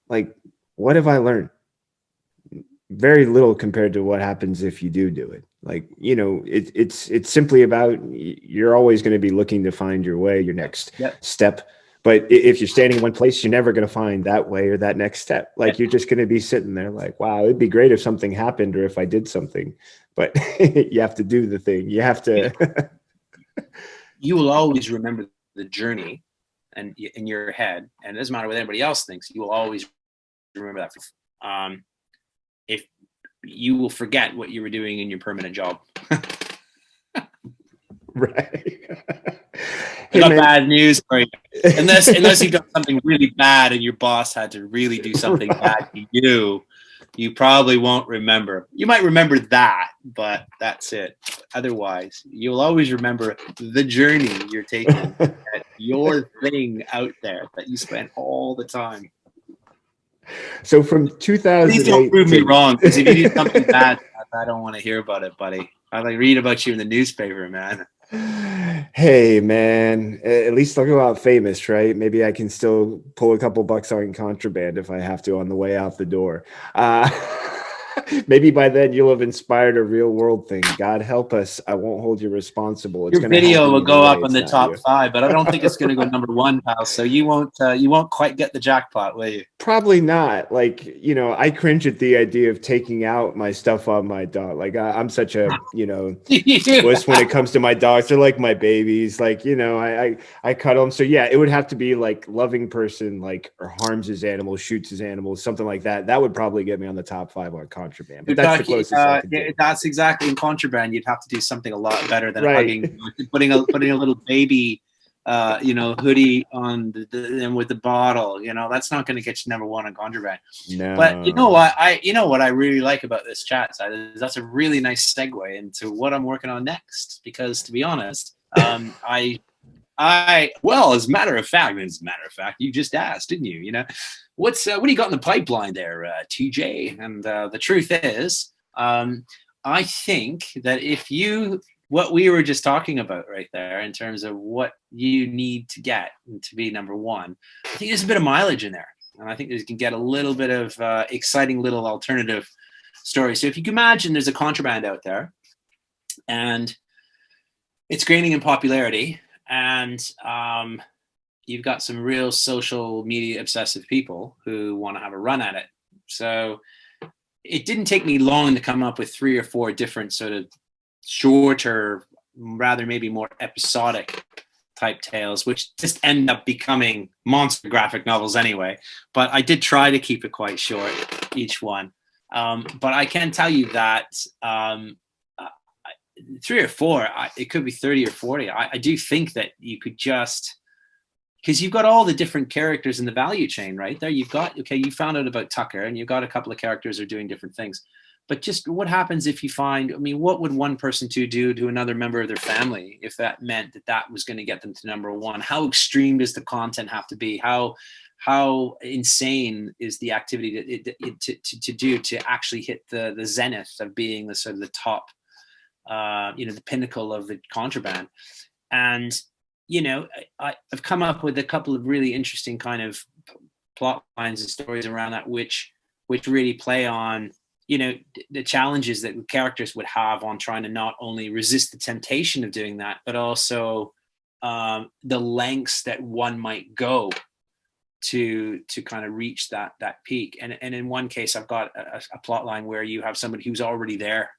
like, what have I learned? Very little compared to what happens if you do it. Like, it's simply about, you're always going to be looking to find your way, your next step. But if you're standing in one place, you're never going to find that way or that next step. Like, you're just going to be sitting there like, wow, it'd be great if something happened or if I did something. But you have to do the thing. You have to. You will always remember the journey, and in your head, and it doesn't matter what anybody else thinks. You will always remember that. If you will forget what you were doing in your permanent job. Right. I got bad news for you. Unless you've done something really bad and your boss had to really do something bad to you, you probably won't remember. You might remember that, but that's it. Otherwise, you'll always remember the journey you're taking, your thing out there that you spent all the time. So from 2008, please don't prove me wrong, because if you do something bad, I don't want to hear about it, buddy. I like read about you in the newspaper, man. Hey, man, at least I'll go out famous, right? Maybe I can still pull a couple bucks on contraband if I have to on the way out the door. Maybe by then you'll have inspired a real world thing. God help us. I won't hold you responsible. Your video will go up on the top 5, but I don't think it's going to go number 1, pal. So you won't quite get the jackpot, will you? Probably not. Like, you know, I cringe at the idea of taking out my stuff on my dog. Like I'm such a, you know, wuss when it comes to my dogs. They're like my babies. Like, you know, I cuddle them. So yeah, it would have to be like loving person, like, or harms his animals, shoots his animals, something like that. That would probably get me on the top 5 on contraband. But that's the closest I can do. That's exactly in contraband. You'd have to do something a lot better than hugging, putting a little baby, you know, hoodie on and with the bottle. You know, that's not going to get you number 1 on contraband. No. But you know what? I really like about this chat side is that's a really nice segue into what I'm working on next. Because to be honest, well, as a matter of fact, you just asked, didn't you? You know, what do you got in the pipeline there, TJ? And the truth is, I think that what we were just talking about right there in terms of what you need to get to be number 1, I think there's a bit of mileage in there. And I think you can get a little bit of exciting little alternative stories. So if you can imagine there's a contraband out there and it's gaining in popularity, and you've got some real social media obsessive people who want to have a run at it. So it didn't take me long to come up with 3 or 4 different sort of shorter, rather maybe more episodic type tales, which just end up becoming monster graphic novels anyway. But I did try to keep it quite short, each one. But I can tell you that 3 or 4, it could be 30 or 40. I do think that you could just, because you've got all the different characters in the value chain right there. You've got, okay, you found out about Tucker and you've got a couple of characters who are doing different things. But just what happens if you find, I mean, what would one person do to another member of their family if that meant that was going to get them to number 1? How extreme does the content have to be? How insane is the activity to do to actually hit the zenith of being the sort of the top, you know, the pinnacle of the contraband? And, you know, I've come up with a couple of really interesting kind of plot lines and stories around that, which really play on, you know, the challenges that characters would have on trying to not only resist the temptation of doing that, but also the lengths that one might go to kind of reach that peak. And in one case, I've got a plot line where you have somebody who's already there,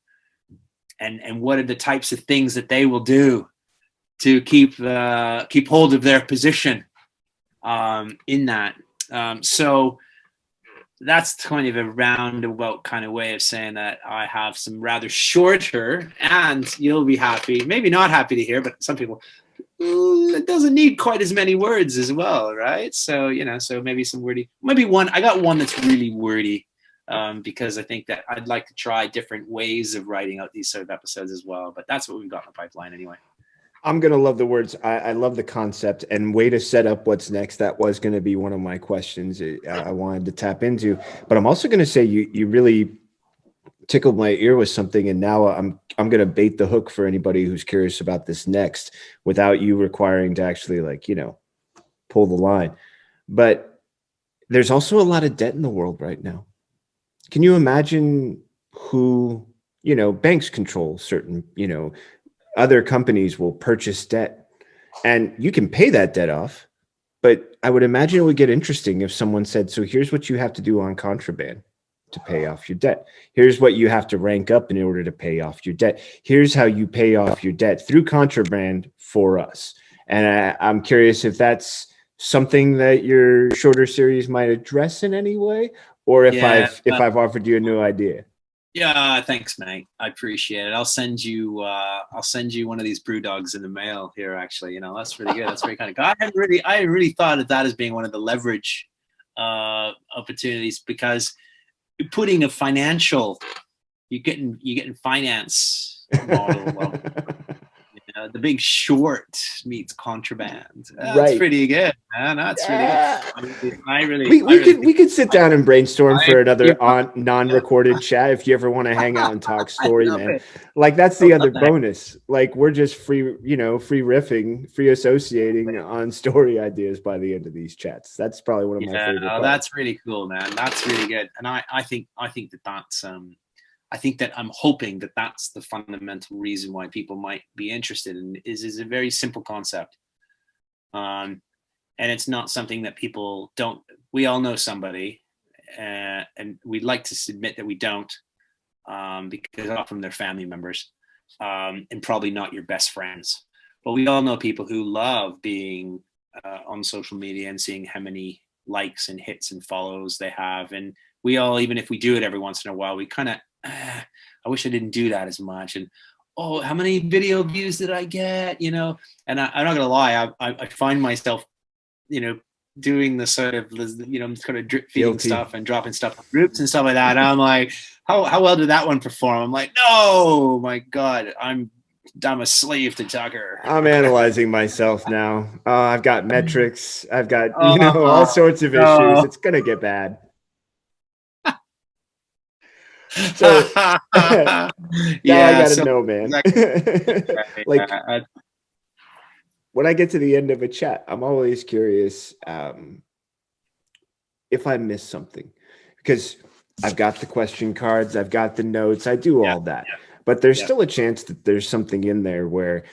and what are the types of things that they will do to keep hold of their position in that. So that's kind of a roundabout kind of way of saying that I have some rather shorter, and you'll be happy, maybe not happy to hear, but some people, it doesn't need quite as many words as well, right? So, you know, so maybe some wordy, maybe I got one that's really wordy, because I think that I'd like to try different ways of writing out these sort of episodes as well. But that's what we've got in the pipeline anyway. I'm going to love the words. I love the concept, and way to set up what's next. That was going to be one of my questions I wanted to tap into, but I'm also going to say you really tickled my ear with something. And now I'm going to bait the hook for anybody who's curious about this next without you requiring to actually, like, you know, pull the line. But there's also a lot of debt in the world right now. Can you imagine who, you know, banks control certain, you know, other companies will purchase debt and you can pay that debt off. But I would imagine it would get interesting if someone said, so here's what you have to do on contraband to pay off your debt. Here's what you have to rank up in order to pay off your debt. Here's how you pay off your debt through contraband for us. And I'm curious if that's something that your shorter series might address in any way, or if I've offered you a new idea. Yeah, thanks, mate. I appreciate it. I'll send you one of these brew dogs in the mail here. Actually, that's really good. That's very kind of good. I hadn't really thought of that as being one of the leverage opportunities, because putting a financial, you're getting finance model. The Big Short meets Contraband. That's Right. pretty good, man. That's really good. Yeah. I really, I We really think could sit down and brainstorm I for agree. another non-recorded chat if you ever want to hang out and talk I story, love man. it. Like that's I the love other that. bonus. Like we're just free, free riffing, free associating on story ideas by the end of these chats. That's probably one of my Yeah, favorite oh, parts. that's really cool, man. That's really good. And I think that I'm hoping that that's the fundamental reason why people might be interested in, is a very simple concept. And it's not something that people don't. We all know somebody, and we'd like to submit that we don't, because often they're family members, and probably not your best friends. But we all know people who love being on social media and seeing how many likes and hits and follows they have. And we all, even if we do it every once in a while, we kind of, I wish I didn't do that as much. And oh, how many video views did I get? And I'm not gonna lie, I find myself, doing the sort of, kind of drip feeding Guilty. stuff and dropping stuff in groups and stuff like that. And I'm like, how well did that one perform? I'm like, no, my God, I'm a slave to Tucker. I'm analyzing myself now. I've got metrics. I've got all Oh sorts of issues. no. It's gonna get bad. So now I Yeah, gotta so know, man. Like yeah, when I get to the end of a chat, I'm always curious if I miss something, because I've got the question cards, I've got the notes, I do yeah, all that, but there's yeah, still a chance that there's something in there where,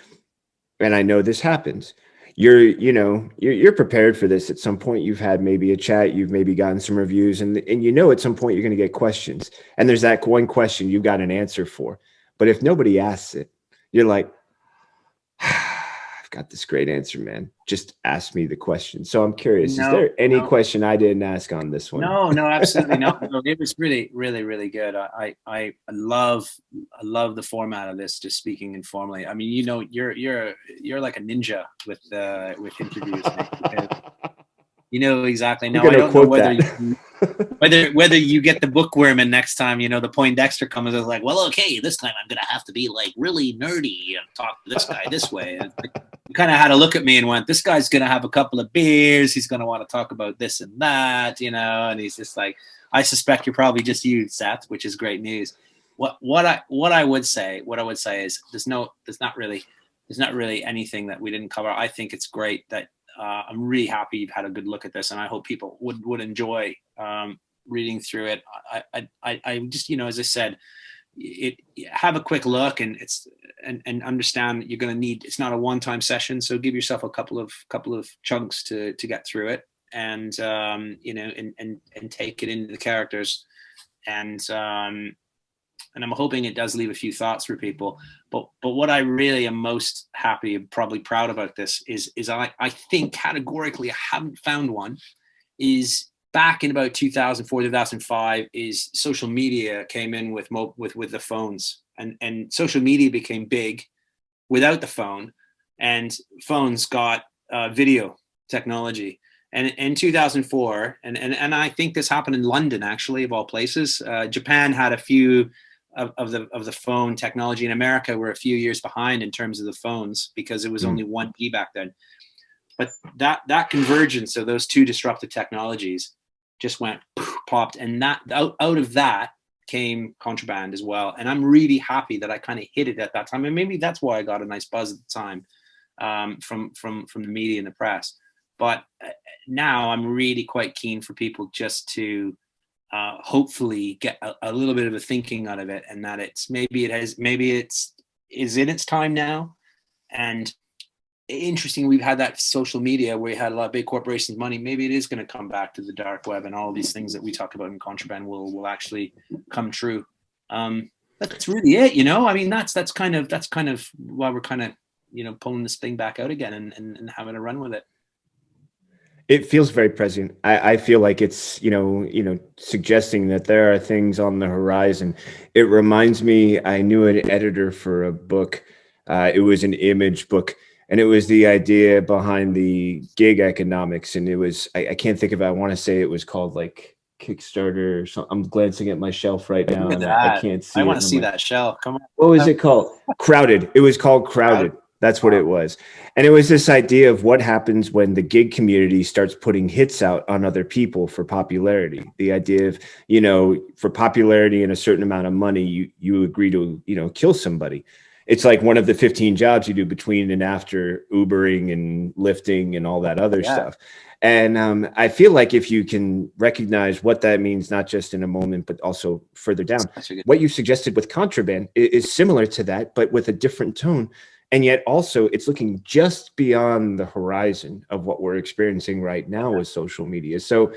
and I know this happens. You're prepared for this. At some point, you've had maybe a chat, you've maybe gotten some reviews, and at some point you're going to get questions, and there's that one question you got an answer for, but if nobody asks it, you're like, I've got this great answer, man. Just ask me the question. So I'm curious, is no, there any no. question I didn't ask on this one? No, no, absolutely not. No, it was really, really, really good. I love the format of this. Just speaking informally. I mean, you're like a ninja with interviews, mate, because you know exactly. We're Now, I going to don't know quote whether that. whether you get the bookworm, and next time the Poindexter comes and is like, well, okay, this time I'm gonna have to be like really nerdy and talk to this guy this way. And you kind of had to look at me and went, this guy's gonna have a couple of beers, he's gonna want to talk about this and that, and he's just like, I suspect you're probably just you, Seth, which is great news. What I would say is there's not really anything that we didn't cover. I think it's great that I'm really happy you've had a good look at this, and I hope people would enjoy reading through it. I just, as I said, have a quick look, and understand that you're going to need. It's not a one-time session, so give yourself a couple of chunks to get through it, and and take it into the characters, and I'm hoping it does leave a few thoughts for people. But what I really am most happy and probably proud about this is I think categorically I haven't found one, is back in about 2004, 2005, is social media came in with the phones, and social media became big without the phone, and phones got video technology. And in 2004, and I think this happened in London, actually, of all places. Japan had a few of the phone technology. In America, we're a few years behind in terms of the phones, because it was only 1G back then. But that convergence of those two disruptive technologies just went popped, and that out of that came Contraband as well. And I'm really happy that I kind of hit it at that time, and maybe that's why I got a nice buzz at the time from the media and the press. But now I'm really quite keen for people just to hopefully get a little bit of a thinking out of it, and that it's is in its time now. And interesting, we've had that social media where we had a lot of big corporations money. Maybe it is going to come back to the dark web, and all these things that we talk about in Contraband will actually come true. That's really it. I mean, that's kind of why we're kind of pulling this thing back out again, and having a run with it. It feels very present. I feel like it's, suggesting that there are things on the horizon. It reminds me, I knew an editor for a book. It was an image book, and it was the idea behind the gig economics. And it was, I can't think of it. I want to say it was called like Kickstarter or something. I'm glancing at my shelf right now, Look at and I that. can't I see it. want And to I'm see like, that shell. Come what was on. it called? Crowded. It was called Crowd. Crowded. That's what Wow. it was. And it was this idea of what happens when the gig community starts putting hits out on other people for popularity. The idea of, for popularity and a certain amount of money, you agree to, kill somebody. It's like one of the 15 jobs you do between and after Ubering and lifting and all that other Yeah. stuff. And I feel like if you can recognize what that means, not just in a moment, but also further down, what you suggested with Contraband is similar to that, but with a different tone. And yet also it's looking just beyond the horizon of what we're experiencing right now with social media. So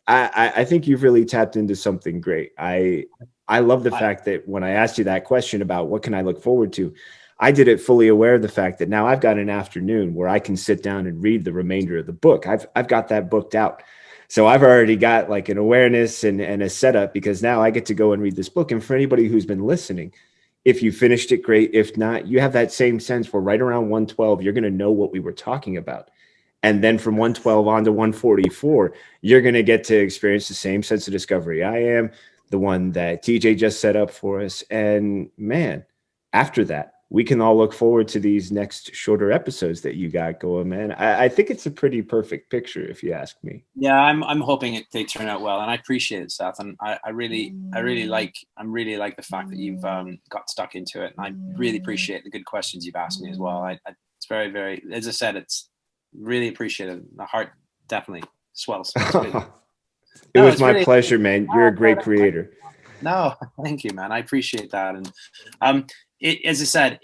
I think you've really tapped into something great. I love the fact that when I asked you that question about what can I look forward to, I did it fully aware of the fact that now I've got an afternoon where I can sit down and read the remainder of the book. I've got that booked out. So I've already got like an awareness and a setup, because now I get to go and read this book. And for anybody who's been listening, if you finished it, great. If not, you have that same sense where right around 112, you're going to know what we were talking about. And then from 112 on to 144, you're going to get to experience the same sense of discovery I am, the one that TJ just set up for us. And man, after that, we can all look forward to these next shorter episodes that you got going, man. I think it's a pretty perfect picture, if you ask me. Yeah, I'm hoping they turn out well, and I appreciate it, Seth. And I really like the fact that you've got stuck into it, and I really appreciate the good questions you've asked me as well. It's very, very, as I said, it's really appreciated. The heart definitely swells. It was my pleasure, man. You're a great creator. No, thank you, man. I appreciate that. And as I said,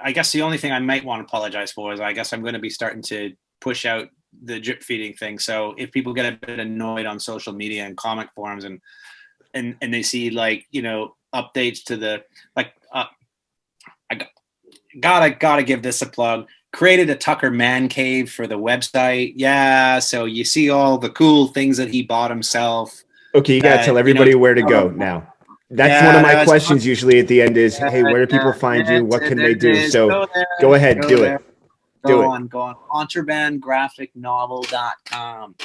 I guess the only thing I might want to apologize for is I guess I'm going to be starting to push out the drip feeding thing. So if people get a bit annoyed on social media and comic forums and they see like, updates to the, like, I gotta give this a plug. Created a Tucker man cave for the website. Yeah. So you see all the cool things that he bought himself. Okay. You got to tell everybody where to go now. That's one of my questions usually at the end is, hey, where do people find you? What can they do? So go ahead, do it. Go on contrabandgraphicnovel.com,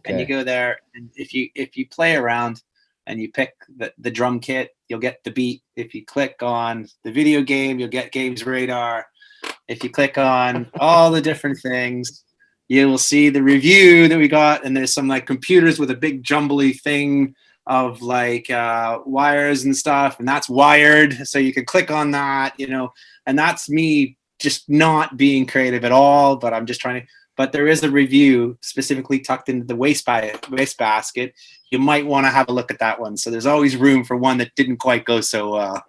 and you go there, and if you play around and you pick the drum kit, you'll get the beat. If you click on the video game, you'll get Games Radar. If you click on all the different things, you will see the review that we got, and there's some like computers with a big jumbly thing of like wires and stuff, and that's wired, so you can click on that, and that's me just not being creative at all, but I'm just trying to. But there is a review specifically tucked into the waste basket. You might want to have a look at that one. So there's always room for one that didn't quite go so well.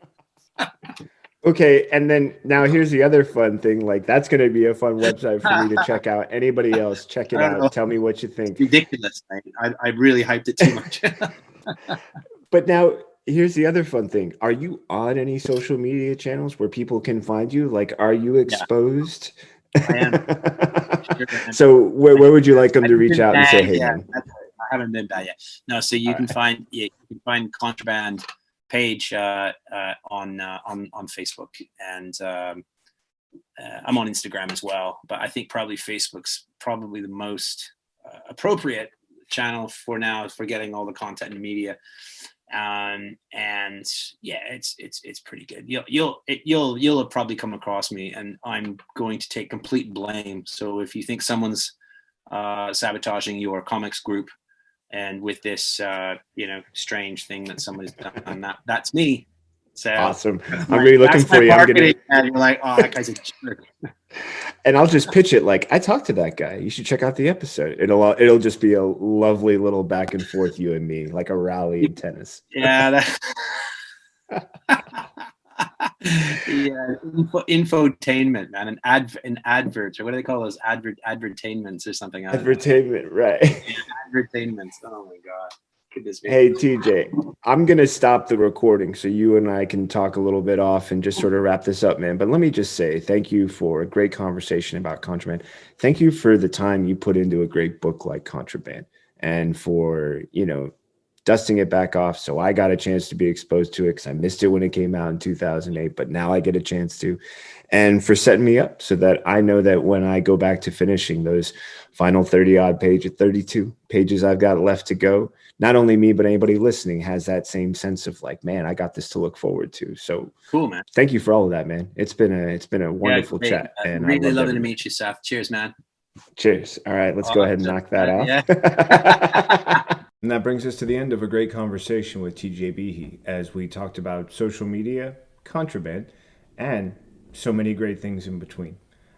Okay, and then now here's the other fun thing. Like, that's going to be a fun website for me to check out. Anybody else, check it out. Tell me what you think. It's ridiculous. I really hyped it too much. But now here's the other fun thing. Are you on any social media channels where people can find you? Like, are you exposed? Yeah, I am. Sure. So where would you like them to reach out and say, hey, man? I haven't been bad yet. No, so you can find Contraband page on Facebook, and I'm on Instagram as well, but I think probably Facebook's probably the most appropriate channel for now for getting all the content and media. And yeah, it's pretty good. You'll have probably come across me, and I'm going to take complete blame. So if you think someone's sabotaging your comics group, and with this strange thing that somebody's done, that's me. So awesome. I'm really looking for you. And you're like, oh, that guy's a jerk. And I'll just pitch it like, I talked to that guy. You should check out the episode. It'll just be a lovely little back and forth, you and me, like a rally in tennis. Yeah. Yeah, infotainment, man, an adverts, or what do they call those? Advertainments or something. Advertainment, right? Yeah, advertainments. Oh my god. Goodness me. Hey, TJ, I'm going to stop the recording so you and I can talk a little bit off and just sort of wrap this up, man. But let me just say thank you for a great conversation about Contraband. Thank you for the time you put into a great book like Contraband and for, dusting it back off. So I got a chance to be exposed to it because I missed it when it came out in 2008, but now I get a chance to. And for setting me up so that I know that when I go back to finishing those final 30 odd pages, 32 pages I've got left to go, not only me, but anybody listening has that same sense of like, man, I got this to look forward to. So Cool, man. thank you for all of that, man. It's been a wonderful chat. And really I loved lovely to every meet you, Seth. Cheers, man. Cheers. All right, let's go ahead and knock that off. Yeah. And that brings us to the end of a great conversation with TJ Behe as we talked about social media, contraband, and so many great things in between.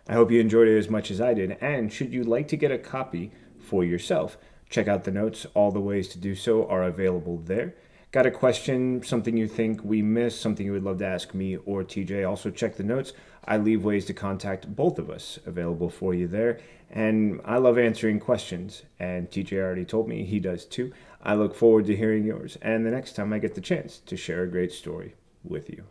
I hope you enjoyed it as much as I did. And should you like to get a copy for yourself, check out the notes. All the ways to do so are available there. Got a question, something you think we missed, something you would love to ask me or TJ, also check the notes. I leave ways to contact both of us available for you there. And I love answering questions, and TJ already told me he does too. I look forward to hearing yours, and the next time I get the chance to share a great story with you.